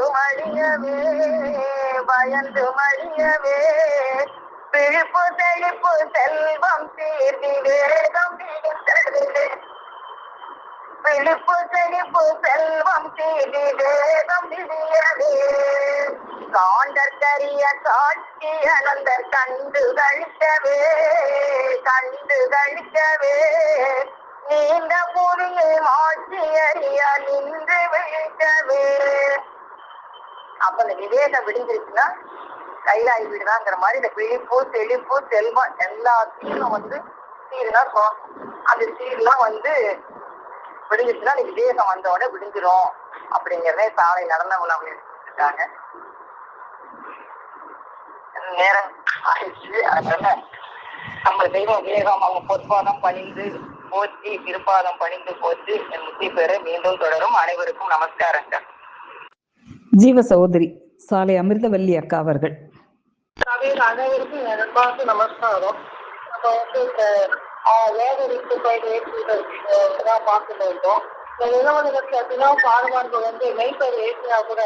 மழியவே பிழிப்பு தெளிப்பு செல்வம் சீர்தி வேகம் விழித்தது. பிழிப்பு தெளிப்பு செல்வம் சீர்தி வேகம் விழியவே காண்டற்கரிய காட்சி அனந்தர் கண்டு கழிக்கவே நீண்ட பொறியை மாற்றி அறிய நின்று விழிக்கவே. அப்ப இந்த விவேகம் விடுஞ்சிருச்சுன்னா கைலாய் வீடுதாங்கிற மாதிரி இந்த பிழிப்பு தெளிப்பு செல்வம் எல்லாத்தையும் சீருனா அந்த சீர்லாம் விடுஞ்சிச்சுன்னா அந்த விவேகம் வந்தோட விடுஞ்சிரும் அப்படிங்கிறதே சாலை நடந்தவங்க அவங்க எடுத்துட்டாங்க. நேரம் ஆயிடுச்சு. அதனால நம்ம தெய்வம் விவேகம் அவங்க பொற்பாதம் பணிந்து போற்றி திருப்பாதம் பணிந்து போற்றி என் முத்தி பெற மீண்டும் தொடரும். அனைவருக்கும் நமஸ்காரங்கள். ஜீவ சகோதரி சாலை அமிர்தவல்லி அக்கா அவர்கள். அனைவருக்கும் அன்பார்ந்த நமஸ்காரம். நம்ம வேதரிப்பு பயிர் பார்த்துட்டு இருக்கோம். நிலவரத்துக்கு அப்படின்னா பாடுபாடுகள் மெய்ப்பயிர் ஏற்றினா கூட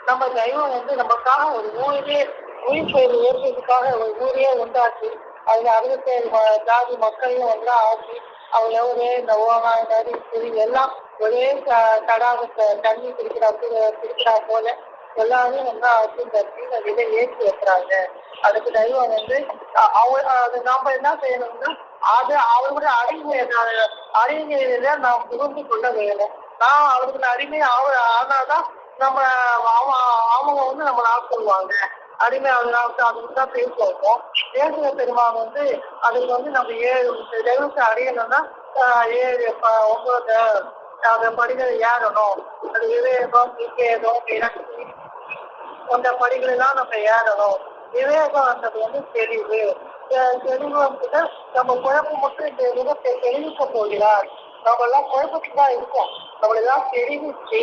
நம்ம தெய்வம் நமக்காக ஒரு உயிர் பயிர் ஏற்றுறதுக்காக ஒரு ஊரையே உண்டாச்சு. அதுல 67 ஜாதி மக்களையும் ஆச்சு. அவங்க ஒரே இந்த ஓனா நரி புரி எல்லாம் ஒரே தடாகத்தை தண்ணி குடிக்கிறா போல எல்லாரும் ஆச்சு. இந்த இதை ஏற்றி வைக்கிறாங்க. அதுக்கு தெய்வம் நம்ம என்ன செய்யணும்னா அது அவங்களோட அடிமையில நாம் புரிந்து கொள்ள வேணும். நான் அவருக்கு அடிமை ஆனாதான் நம்ம அவங்க நம்மளை ஆட்கொள்வாங்க. அடிமை அதுக்கு தான் பேசுவோம். பேசுகிற பெருமாள் அதுக்கு நம்ம 7 தெய்வத்தை அடையணும்னா 7 9 அந்த படிகளை ஏறணும். அது விவேகம் விவேகம் இலக்கு அந்த படிகளை எல்லாம் நம்ம ஏறணும். விவேகம் தெளிவு நம்ம குழப்பம் மட்டும் இந்த விதத்தை தெரிவிக்க போகிறார். நம்ம எல்லாம் குழப்பத்துக்கு தான் இருக்கோம். நம்மளெல்லாம் தெரிவிச்சு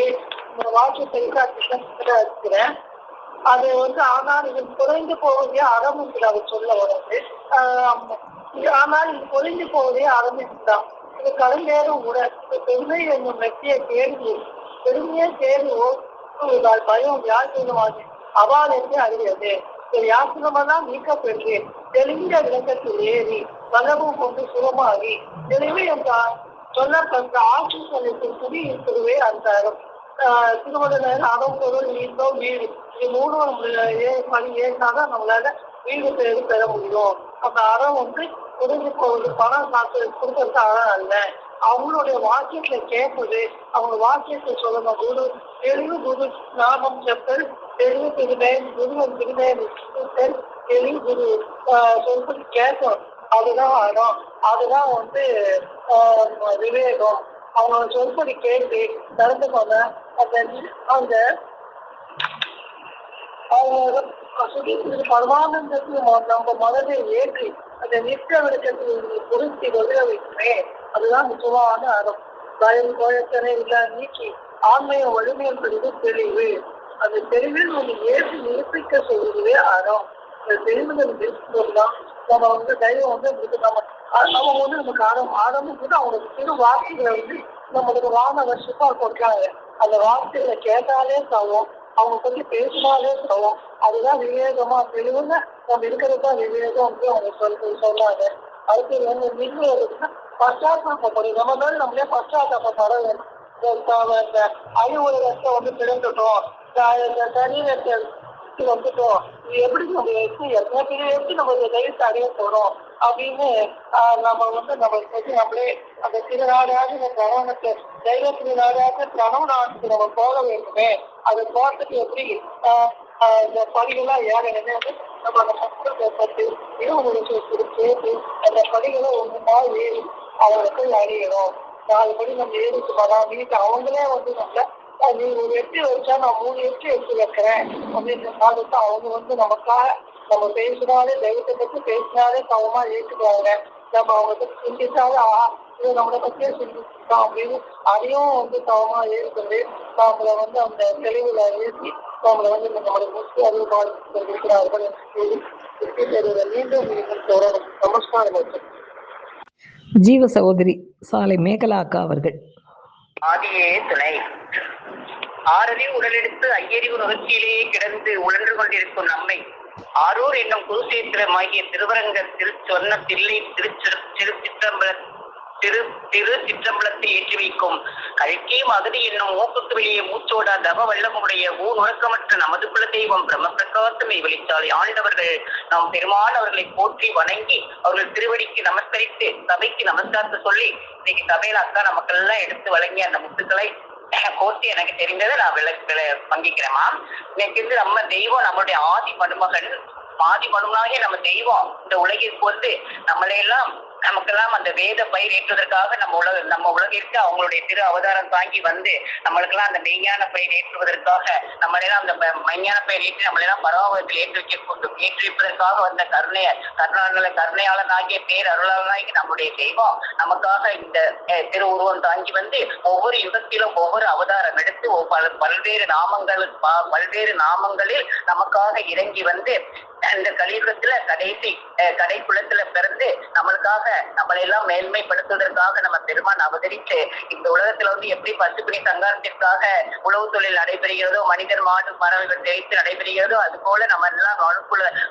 இந்த வாழ்க்கை தெரிவிக்க இருக்கிறேன். அது ஆனால் இது குறைந்து போவதே அறம் என்று அவர் சொல்ல வருது. ஆனால் இது குறைந்து போவதே அறம் என்றுதான். இது கலந்தேறும் உடல் பெருமை என்னும் வெற்றிய தேர்வு பெருமையே தேர்வு ஓட்டுவதால் பயம் வியாசனமாகி அவால் என்று அறிகிறது. வியாசனமெல்லாம் நீக்கப்பெற்று தெளிந்த விளக்கத்தில் ஏறி வல்லமும் கொண்டு சுகமாகி தெளிவு என்றால் சொல்லப்பட்ட ஆட்சி சொல்லத்தின் குடி இருக்கிறவே அந்த அறம். திருவள்ளுவர் அறம் பொருள் இன்பம் வீடு இது 3 பணி ஏற்றாதான் நம்மளால வீடு பேரு பெற முடியும். அந்த அறம் புரிஞ்சு போகுது. பணம் காசு கொடுக்கறது அறம் அல்ல. அவங்களுடைய வாக்கியத்தை கேட்பது அவங்க வாக்கியத்தை சொல்லணும். குரு தெளிவு குரு நாமம் செப்பல் தெளிவு திருநேன் குருவன் திருநேன் தெளிவு குரு சொல்படி கேட்கணும். அதுதான் அறம். அதுதான் விவேகம். அவங்க சொல்படி கேட்டு நடந்துக்கோங்க. அந்த அவங்க பரமானந்தத்தில் நம்ம மனதை ஏற்றி அந்த நிற்க விளக்கத்தில் பொருத்தி வெளிய வைக்கிறேன். அதுதான் நிச்சயமான அறம். பயம் கோயத்தனை இல்ல நீக்கி ஆண்மையை வலிமையில் பெறுவது தெளிவு. அந்த தெளிவில் ஏற்றி நிரூபிக்க சொல்வதே அறம். அந்த தெளிவுகள் இருக்கும்போதுதான் நம்ம தைரியம் நம்ம நமக்கு ஆரம்பம் கூட அவங்களுக்கு திரு வார்த்தைகளை நம்மளுக்கு வான வருஷமா கொடுக்குறாங்க. அந்த வார்த்தைகளை கேட்டாலே தவும் அவங்க கொஞ்சம் பேசினாலே தவும். அதுதான் விவேகமா தெளிவுன்னு நம்ம இருக்கிறதுதான் விவேகம் அவங்க சொன்னாங்க. அதுக்கு நிர்ணயம் பச்சாத்தாப்படும். நம்ம மேல நம்மளே பச்சாத்தாப்பட வேண்டும். இந்த அறிவுரைத்தை பிறந்துட்டோம். சரீரத்தை வந்துட்டோம். இது எப்படி நம்ம எப்படி நம்ம தைரியத்தை அடைய போறோம் அப்படின்னு நம்ம நம்மளே அந்த திருநாடாக இந்த பிரணவனத்தை தெய்வ திருநாடாக பிரணவ நாட்டுக்கு நம்ம போக வேண்டுமே. அது போறதுக்கு எப்படி இந்த படிகள்லாம் ஏறணுமே நம்ம அந்த மக்களுக்கு பற்றி கேட்டு அந்த படிகளை ஒன்றுமா ஏறி அவங்களுக்கு அடையணும். 4 படி நம்ம ஏறிட்டு போறோம். வீட்டு அவங்களே நம்மள நீ ஒரு 8 வச்சா நான் 3 8 எடுத்து வைக்கிறேன் அப்படின்ற காலத்தை அவங்க நமக்காக நம்ம பேசினாலே தெய்வத்தை பற்றி பேசினாலே சமமா ஏற்றுக்குவாங்க. நம்ம அவங்க சிந்திச்சாலே இது நம்மளை பற்றியே சிந்திச்சுட்டோம் அப்படின்னு அதையும் சமமா ஏற்கிறது. நம்மளை அந்த தெளிவுல ஏற்றி நம்மளை நம்மளுடைய முக்கிய அறிவுபாடு இருக்கிறார்கள் என்று மீண்டும் தொடரும். நமஸ்காரம். ஜீவ சகோதரி சாலை மேகலா அக்கா அவர்கள். ஆதியே துணை. ஆறறிவு உடலெடுத்து ஐயறிவு நுகர்ச்சியிலேயே கிடந்து உழன்று கொண்டிருக்கும் நம்மை ஆரூர் என்னும் குருசேத்திரமாகிய திருவரங்க சொன்ன தில்லை திரு சிற்றம்பலத்தை ஏற்றி வைக்கும் கல்கே மகதி என்னும் மூக்குக்கு வெளியே மூச்சோடா தவ வல்லமுடைய ஊர் உறக்கமற்ற நமது குல தெய்வம் பிரம்ம பிரகாசமை வெளிச்சாலை ஆண்டவர்கள் நாம் பெருமான் அவர்களை போற்றி வணங்கி அவர்கள் திருவடிக்கு நமஸ்கரித்து சபைக்கு நமஸ்காரத்தை சொல்லி இன்னைக்கு சபையில அக்கா நமக்கெல்லாம் எடுத்து வழங்கிய அந்த முத்துக்களை கோர்த்து எனக்கு தெரிந்ததை நான் பங்கிக்கிறேமா. இன்னைக்கு வந்து நம்ம தெய்வம் நம்மளுடைய ஆதி மருமகன் மனுமனாகிய நம்ம தெய்வம் இந்த உலகிற்கு வந்து நம்மளையெல்லாம் நமக்கெல்லாம் அந்த வேத பயிர் ஏற்றுவதற்காக நம்ம உலகிற்கு அவங்களுடைய திரு அவதாரம் தாங்கி வந்து நம்மளுக்கெல்லாம் அந்த மெய்ஞான பயிர் ஏற்றுவதற்காக நம்மளெல்லாம் அந்த மெய்ஞான பயிர் ஏற்றி நம்மளெல்லாம் பரவாவத்தில் ஏற்றுவிப்பதற்காக வந்த கருணையாளனாகிய பேர் அருளாளனாகி நம்முடைய தெய்வம் நமக்காக இந்த திரு உருவம் தாங்கி வந்து ஒவ்வொரு யுகத்திலும் ஒவ்வொரு அவதாரம் எடுத்து பல்வேறு நாமங்களில் நமக்காக இறங்கி வந்து அந்த கலியுகத்துல கடைக்குளத்துல பிறந்து நம்மளுக்காக நம்மளை எல்லாம் மேன்மைப்படுத்துவதற்காக நம்ம பெருமான் அவதரித்து இந்த உலகத்துல வந்து எப்படி பசுப்பினி சங்காரத்திற்காக உழவு தொழில் நடைபெறுகிறதோ மனிதர் மாடு மரங்கள் தெரித்து நடைபெறுகிறதோ அது போல நம்ம எல்லாம்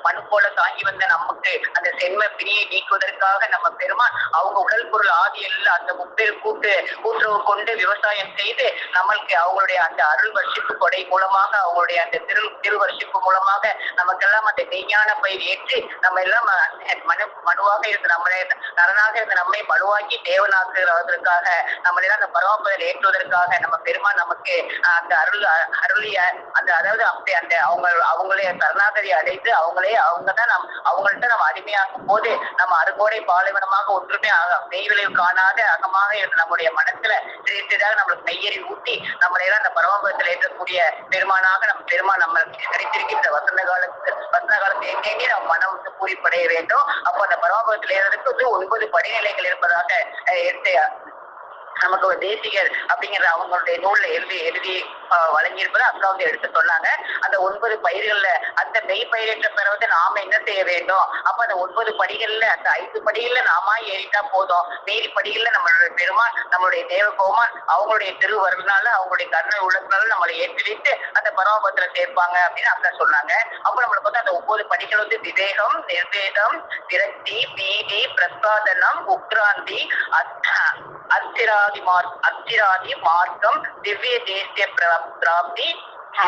மனு போல தாங்கி வந்த நமக்கு அந்த சென்ம பிணியை நீக்குவதற்காக நம்ம பெருமான் அவங்க உடல் பொருள் ஆதியில் அந்த முப்பேர் கூட்டுறவு கொண்டு விவசாயம் செய்து நம்மளுக்கு அவங்களுடைய அந்த அருள் வர்ஷிப்பு கொடை மூலமாக அவங்களுடைய அந்த திருவர்ஷிப்பு மூலமாக நமக்கெல்லாம் அந்த மெய்ஞான பயிர் ஏற்றி நம்ம எல்லாம் மனுவாக இருந்து நம்மளே நரனாக இருந்த நம்மை மனுவாக்கி தேவனாக்குவதற்காக நம்மளெல்லாம் அந்த பரவாப்பதில் ஏற்றுவதற்காக நம்ம பெருமான் நமக்கு அந்த அருளிய அந்த அதாவது அப்படி அந்த அவங்களே சரணாகதி அடைந்து அவங்கதான் அவங்கள்ட்ட நம்ம அடிமையாக்கும் போது நம்ம அருகோடை பாலைவனமாக ஒன்றுமே மெய் விளைவு காணாத அகமாக இருந்த நம்முடைய மனசுல சிறிதாக நம்மளுக்கு மெய்யறி ஊட்டி நம்மளையெல்லாம் அந்த பரவாபத்தில் ஏற்றக்கூடிய பெருமானாக பெருமான் நம்ம கிடைத்திருக்கின்ற வசந்த காலத்தை எங்கெங்கே நம்ம மனம் வந்து பூரிப்படைய வேண்டும். அப்போ அந்த பரவாபத்தில் ஏறதுக்கு வந்து 9 படிநிலைகள் இருப்பதாக எடுத்து நமக்கு ஒரு தேசிகர் அப்படிங்கிற அவங்களுடைய நூல்ல எழுதி வழங்கியிருப்பதை அக்கா வந்து எடுத்து சொன்னாங்க. அந்த 9 பயிர்கள்ல அந்த மெய் பயிரேற்ற பெற வந்து நாம என்ன செய்ய வேண்டும். அப்ப அந்த 9 படிகள்ல அந்த 5 படிகள்ல நாம ஏறிட்டா போதும். மீறி படிகள்ல நம்மளுடைய பெருமான் நம்மளுடைய தேவகோமான் அவங்களுடைய திருவருளால அவங்களுடைய கருணை உள்ளத்தினால நம்மளை ஏற்றி வைத்து அந்த பரமபதத்துல சேர்ப்பாங்க அப்படின்னு அக்கா சொன்னாங்க. அப்ப நம்மளுக்கு வந்து அந்த 9 படிகள் வந்து விவேகம், நிர்வேதம், விரக்தி, பீதி, பிரசாதனம், உக்ராந்தி, அத்திராதி மார்க்கம், திவ்ய தேசிய பிராப்தி,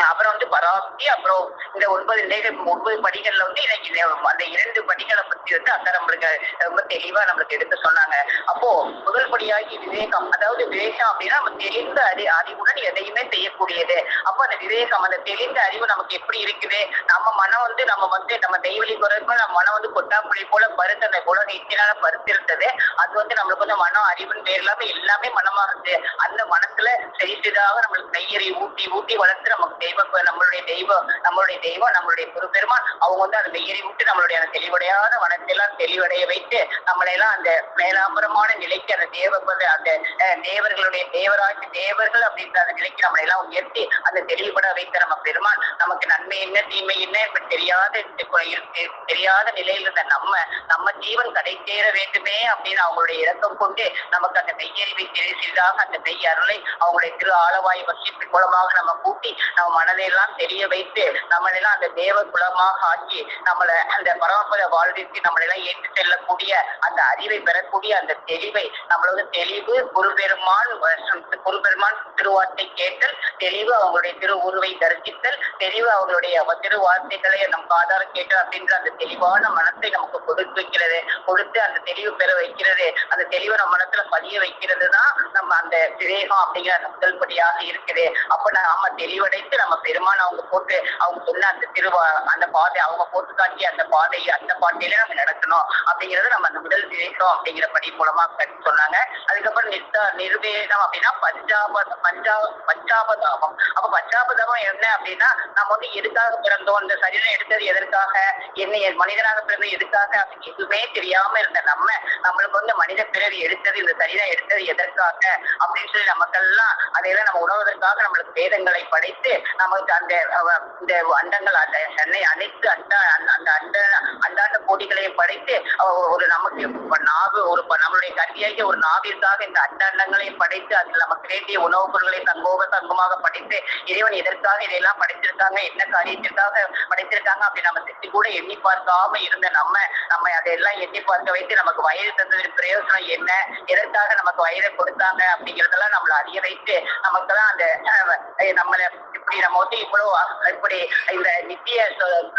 அப்புறம் வந்து பராப்தி, அப்புறம் இந்த 9 படிகள்ல வந்து இன்னைக்கு அந்த 2 படிகளை பத்தி வந்து அக்கா நம்மளுக்கு ரொம்ப தெளிவா நம்மளுக்கு எடுத்து சொன்னாங்க. அப்போ முதல் படியாகி விவேகம், அதாவது விவேகம் அப்படின்னா நம்ம தெரிந்த அறிவுடன் எதையுமே செய்யக்கூடியது. அப்போ அந்த விவேகம், அந்த தெரிந்த அறிவு நமக்கு எப்படி இருக்குது. நம்ம மனம் வந்து நம்ம தெய்வலி குறைக்கும் நம்ம மனம் வந்து கொட்டாப்புளி போல பருத்து அந்த உலக இத்தினால பருத்திருந்தது. அது வந்து நம்மளுக்கு வந்து மனம் அறிவுன்னு பேர் இல்லாம எல்லாமே மனமா இருந்து அந்த மனசுல செய்ததாக நம்மளுக்கு மெய்யறி ஊட்டி வளர்த்து நமக்கு நம்மளுடைய தெய்வம் நம்மளுடைய பெருமான் அவங்க வந்து அந்த மெய்யறி விட்டு நம்மளுடைய அந்த தெளிவடையாத வனத்தையெல்லாம் தெளிவடைய வைத்து நம்மளையெல்லாம் அந்த மேலாபுரமான நிலைக்கு அந்த அந்த தேவர்களுடைய தேவர்கள் அப்படின்ற அந்த நிலைக்கு நம்மளை எல்லாம் உயர்த்தி அந்த தெளிவுபட வைத்த நம்ம பெருமான் நமக்கு நன்மை என்ன தீமை என்ன இப்படி தெரியாத நிலையில் இருந்த நம்ம ஜீவன் கடை சேர வேண்டுமே அப்படின்னு அவங்களுடைய இரக்கம் கொண்டு நமக்கு அந்த மெய்யறிவை தெரிசிதாக அந்த மெய் அருளை அவங்களுடைய திரு ஆலவாய் வர்ஷிப்பின் மூலமாக நம்ம கூட்டி நம்ம மனதையெல்லாம் தெரிய வைத்து நம்மளெல்லாம் அந்த தேவ குலமாக ஆக்கி நம்மளை அந்த பரமபத வாழ்விற்கு நம்மளெல்லாம் ஏற்று செல்லக்கூடிய அந்த அறிவை பெறக்கூடிய அந்த தெளிவை நம்மளோட தெளிவு குருபெருமான் திருவார்த்தை கேட்டல், தெளிவு அவங்களுடைய திரு உருவை தரிசித்தல், தெளிவு அவங்களுடைய திருவார்த்தைகளை நம் ஆதாரம் கேட்டல் அப்படின்ற அந்த தெளிவான மனத்தை நமக்கு கொடுத்து அந்த தெளிவு பெற வைக்கிறது. அந்த தெளிவை நம்ம மனத்துல பதிய வைக்கிறது தான் நம்ம அந்த விவேகம் அப்படிங்கிற அந்த முதல் படியாக இருக்குது. அப்ப நாம தெளிவடைத்து நம்ம பெருமான் அவங்க சொன்ன அந்த பாதை அவங்க போட்டு காட்டிய அந்த பாதையில நம்ம நடக்கணும் அப்படிங்கிறது நம்ம அந்த முதல் விவேகம் அப்படிங்கிற படி மூலமா சொன்னாங்க. அதுக்கப்புறம் நிர்வேதம் அப்படின்னா பஞ்சாபதாபம். அப்ப பஞ்சாபதாபம் என்ன அப்படின்னா நம்ம வந்து எதுக்காக பிறந்தோம், இந்த சரீரம் எடுத்தது எதற்காக, என்ன மனிதனாக பிறந்தது எதுக்காக அப்படின்னு எதுவுமே தெரியாம இருந்த நம்மளுக்கு வந்து மனித பிறவி எடுத்தது, இந்த சரீரம் எடுத்தது எதற்காக அப்படின்னு சொல்லி நமக்கெல்லாம் அதையெல்லாம் நம்ம உணர்வதற்காக நம்மளுக்கு வேதங்களை படைத்து நமக்கு அந்த இந்த அண்டங்கள் அனைத்து அண்டாண்ட கோடிகளையும் படைத்து ஒரு நமக்கு நம்மளுடைய கல்வியாகிய ஒரு நாவிற்காக இந்த அண்டங்களையும் படைத்து அதில் நமக்கு வேண்டிய உணவுப் பொருட்களை தங்கோக தங்கமாக படைத்து இறைவன் எதற்காக இதையெல்லாம் படைத்திருக்காங்க, என்ன காரியத்திற்காக படைத்திருக்காங்க அப்படி நம்ம சித்தி கூட எண்ணி பார்க்காம இருந்த நம்ம அதையெல்லாம் எண்ணி பார்க்க வைத்து நமக்கு வயிறு தந்ததின் பிரயோஜனம் என்ன, எதற்காக நமக்கு வயிறை கொடுத்தாங்க அப்படிங்கிறதெல்லாம் நம்மளை அறிய வைத்து நமக்கெல்லாம் அந்த நம்மளை இப்படி நம்ம வந்து இப்படி இந்த நித்திய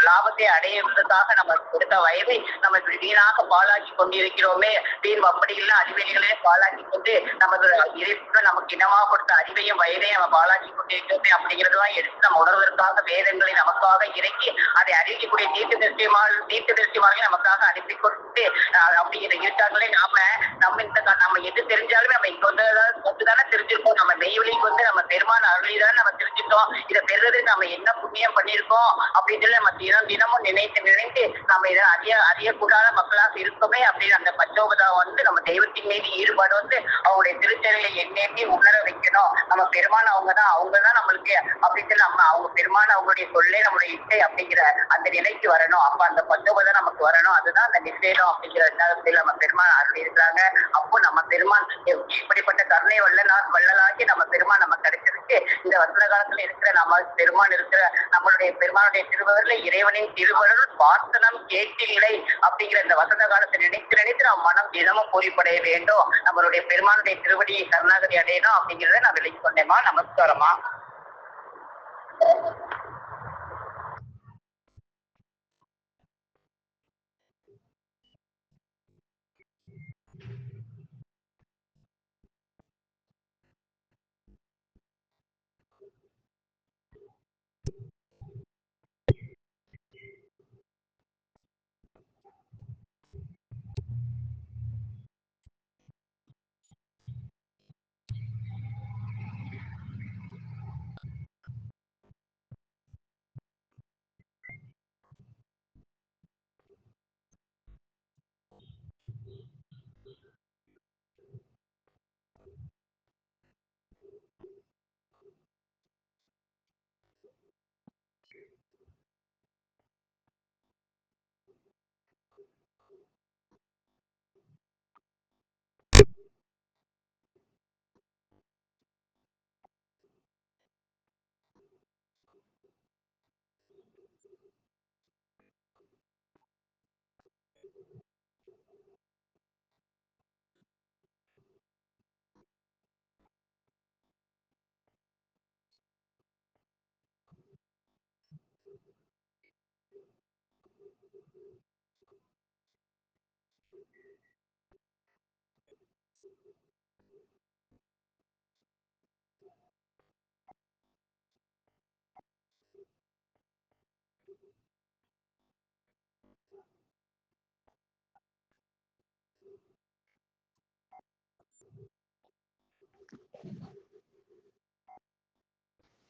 லாபத்தை அடைவதற்காக நம்ம கொடுத்த வயதை நம்ம இப்படி வீணாக பாழாக்கி கொண்டிருக்கிறோமே, வீண் அப்படி இல்லை அறிவியல்களே பாழாக்கி கொண்டு நமது இறைவன் நமக்கு இனமாக கொடுத்த அறிவையும் வயதையும் நம்ம பாழாக்கி கொண்டிருக்கிறோமே அப்படிங்கிறதெல்லாம் எடுத்து நம்ம உணர்வதற்காக வேதங்களை நமக்காக இறக்கி அதை அறிவிக்கக்கூடிய தீர்க்க தரிசியமாக நமக்காக அனுப்பி கொடுத்து அப்படிங்கிற இருக்காங்களே. நம்ம எது தெரிஞ்சாலுமே நம்ம இங்க வந்துதானே தெரிஞ்சிருக்கோம். நம்ம மெய்வெளிக்கு வந்து நம்ம பெருமான அருளிதான் நம்ம தெரிஞ்சுட்டோம். இதை பெறுறதுக்கு நம்ம என்ன புண்ணியம் பண்ணியிருக்கோம் அப்படின்னு சொல்லி நம்ம தினமும் நினைத்து நம்ம இதை அறியக்கூடாத மக்களாக இருக்கோமே அப்படின்னு அந்த பச்சோபதாவை வந்து நம்ம தெய்வத்தின் மீது ஈடுபாடு வந்து அவங்களுடைய திருச்செயலை எண்ணி உணர வைக்கணும். நம்ம பெருமான அவங்கதான் நம்மளுக்கு அப்படின்னு சொல்லி நம்ம அவங்க பெருமான அவங்களுடைய சொல்லே நம்மளுடைய இசை அப்படிங்கிற அந்த நிலைக்கு வரணும். அப்ப அந்த பச்சோபதம் நமக்கு வரணும். அதுதான் அந்த நிச்சயம் அப்படிங்கிற நம்ம பெருமான் அருள் இருக்கிறாங்க. அப்போ நம்ம பெருமான் இப்படிப்பட்ட கருணை வள்ளலாகி நம்ம பெருமான் நம்ம கிடைச்சிருக்கு. இந்த வசந்த காலத்துல இருக்கிற நம்ம பெருமான் இருக்கிற நம்மளுடைய பெருமானுடைய திருவருளை இறைவனின் திருவருள் வாசனம் கேட்டில்லை அப்படிங்கிற இந்த வசந்த காலத்தை நினைத்து நம்ம மனம் தினமும் பூரிப்படைய வேண்டும். நம்மளுடைய பெருமானுடைய திருவடியை சரணாகதி அடையணும் அப்படிங்கிறத நான் விலைக்கு சொன்னேமா. நமஸ்காரமா.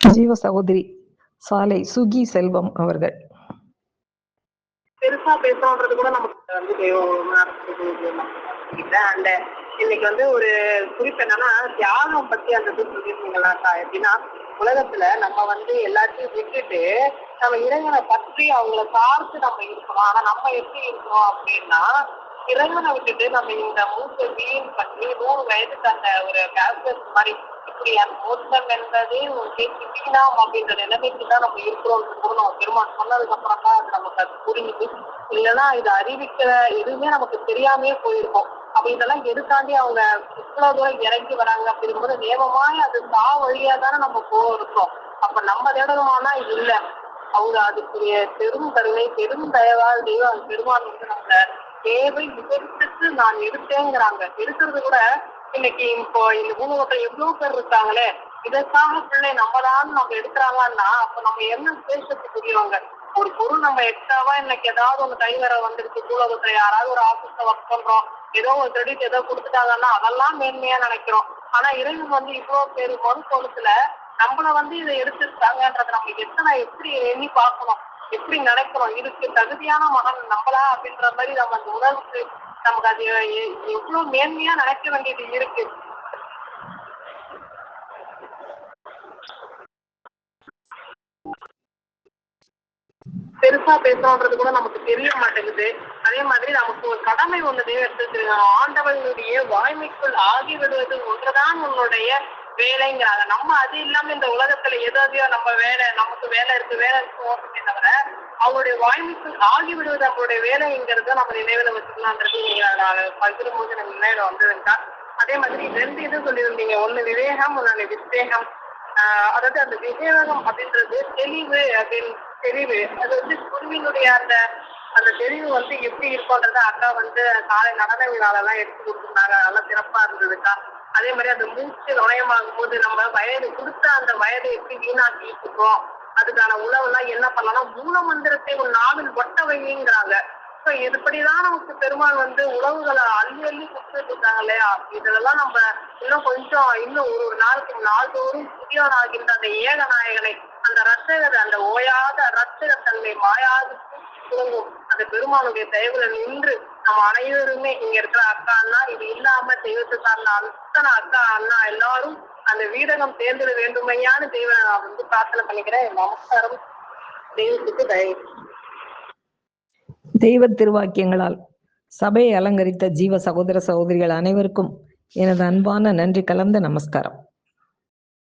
ஜீவ சகோதரி சாலை சுகி செல்வம் அவர்கள். பெருசா பேசணுன்றது கூட நமக்கு வந்து அந்த இன்னைக்கு வந்து ஒரு குறிப்பு என்னன்னா தியாகம் பத்தி அந்த இது சொல்லிருக்கீங்களா எப்படின்னா உலகத்துல நம்ம வந்து எல்லாத்தையும் விட்டுட்டு நம்ம இறைவனை பற்றி அவங்கள சார்ந்து நம்ம இருக்கணும். ஆனா நம்ம எப்படி இருக்கணும் அப்படின்னா இறைவனை விட்டுட்டு நம்ம இந்த மூச்சை வீண் பண்ணி 100 வயதுக்கு அந்த ஒரு கேல்குலேஷன் மாதிரி இப்படி அந்த மோட்சம் என்பது வீணாம் அப்படின்ற நிலைமைக்கு தான் நம்ம இருக்கிறோம். நம்ம பெருமாள் சொன்னதுக்கு அப்புறம் தான் அது நமக்கு அது புரியுது. இல்லைன்னா இது அறிவிக்கிற எதுவுமே நமக்கு தெரியாமே போயிருக்கும். அப்ப இதெல்லாம் எதுக்காண்டி அவங்க இவ்வளவு தூரம் இறங்கி வராங்க அப்படிங்கும்போது நேமமாய் அது வழியா தானே நம்ம போகிறோம். அப்ப நம்ம தேடணுமானா இது இல்லை. அவங்க அதுக்குரிய பெரும் கருணை பெரும் தயவால் தெய்வம் பெருமான் வந்து நம்ம தேவை விவரித்துட்டு நான் எடுத்தேங்கிறாங்க. எடுக்கிறது கூட இன்னைக்கு இப்போ இந்த பூலோகத்துல எவ்வளவு பேர் இருக்காங்களே இதற்காக பிள்ளை நம்ம எடுக்கிறாங்கன்னா அப்ப நம்ம என்ன பேசுறதுக்கு புரியவங்க. ஒரு பொருள் நம்ம எக்ஸ்ட்ராவா இன்னைக்கு ஏதாவது ஒண்ணு கை வர வந்துருக்கு பூலோகத்துல யாராவது ஒரு ஆபீஸ்ல ஒர்க் பண்றோம் ஏதோ ஒரு கிரெடிட் ஏதோ கொடுத்துட்டாங்கன்னா அதெல்லாம் மேன்மையா நினைக்கிறோம். ஆனா இறைவன் வந்து இவ்வளவு பேரு மனு கோலத்துல நம்மள வந்து இதை எடுத்துருக்காங்கன்றத நம்ம எப்படி எண்ணி பார்க்கணும், எப்படி நினைக்கிறோம், இதுக்கு தகுதியான மகன் நம்மளா அப்படின்ற மாதிரி நம்ம அந்த உணர்வுக்கு நமக்கு அது எவ்வளவு மேன்மையா நினைக்க வேண்டியது இருக்கு. பெருசா பேசுறோன்றது கூட நமக்கு தெரிய மாட்டேங்குது. அதே மாதிரி நமக்கு ஒரு கடமை ஒண்ணு எடுத்துருக்காங்க. ஆண்டவனுடைய வாய்மைக்குள் ஆகிவிடுவது ஒன்றுதான் உன்னுடைய வேலைங்கிறாங்க. நம்ம அது இல்லாம இந்த உலகத்துல எதையோ நம்ம வேலை, நமக்கு வேலை இருக்கு ஓட்டுமே தவிர அவங்களுடைய வாய்மைக்குள் ஆகிவிடுவது அவங்களுடைய வேலைங்கிறத நம்ம நினைவுல வச்சுக்கலான்றது நீங்க பகிரும்போது நம்ம நினைவுல வந்ததுண்டா. அதே மாதிரி 2 இது சொல்லியிருந்தீங்க. ஒண்ணு விவேகம், ஒண்ணு விவேகம். அதாவது அந்த விவேகம் அப்படின்றது தெளிவு அப்படின்னு தெளிவு. அது வந்து குருவினுடைய அந்த அந்த தெளிவு வந்து எப்படி இருக்கும்ன்றத அக்கா வந்து காலை நடன விழாலெல்லாம் எடுத்து கொடுத்துருந்தாங்க. நல்லா சிறப்பா இருந்ததுக்கா. அதே மாதிரி அந்த மூச்சு நுழையமாகும் போது நம்ம வயது கொடுத்த அந்த வயதை எப்படி வீணாக்கிட்டு இருக்கோம், அதுக்கான உணவெல்லாம் என்ன பண்ணலாம், மூல மந்திரத்தை ஒரு நாவில் ஒட்ட வைங்கிறாங்க. இதுபடிதான் நமக்கு பெருமாள் வந்து உணவுகளை அள்ளி அள்ளி கொடுத்துட்டு இருக்காங்க இல்லையா. இதெல்லாம் நம்ம இன்னும் கொஞ்சம் இன்னும் ஒரு நாளுக்கு நாள்தோறும் புதியவனாகின்ற அந்த ஏகநாயகனை, அந்த ரட்சகர், அந்த ஓயாத ரட்சகத்தன்மை மாயாது துவங்கும் அந்த பெருமாளுடைய தயவுல நின்று நம்ம அனைவருமே இங்க இருக்கிற அக்கா அண்ணா, இது இல்லாம தெய்வத்தை சார்ந்த அத்தனை அக்கா அண்ணா எல்லாரும் அந்த வீடகம் தேர்ந்திட வேண்டுமையான தெய்வ நான் வந்து பிரார்த்தனை பண்ணிக்கிறேன். நமஸ்காரம். தெய்வத்துக்கு தயவு. தெய்வ திருவாக்கியங்களால் சபையை அலங்கரித்த ஜீவ சகோதர சகோதரிகள் அனைவருக்கும் எனது அன்பான நன்றி கலந்த நமஸ்காரம்.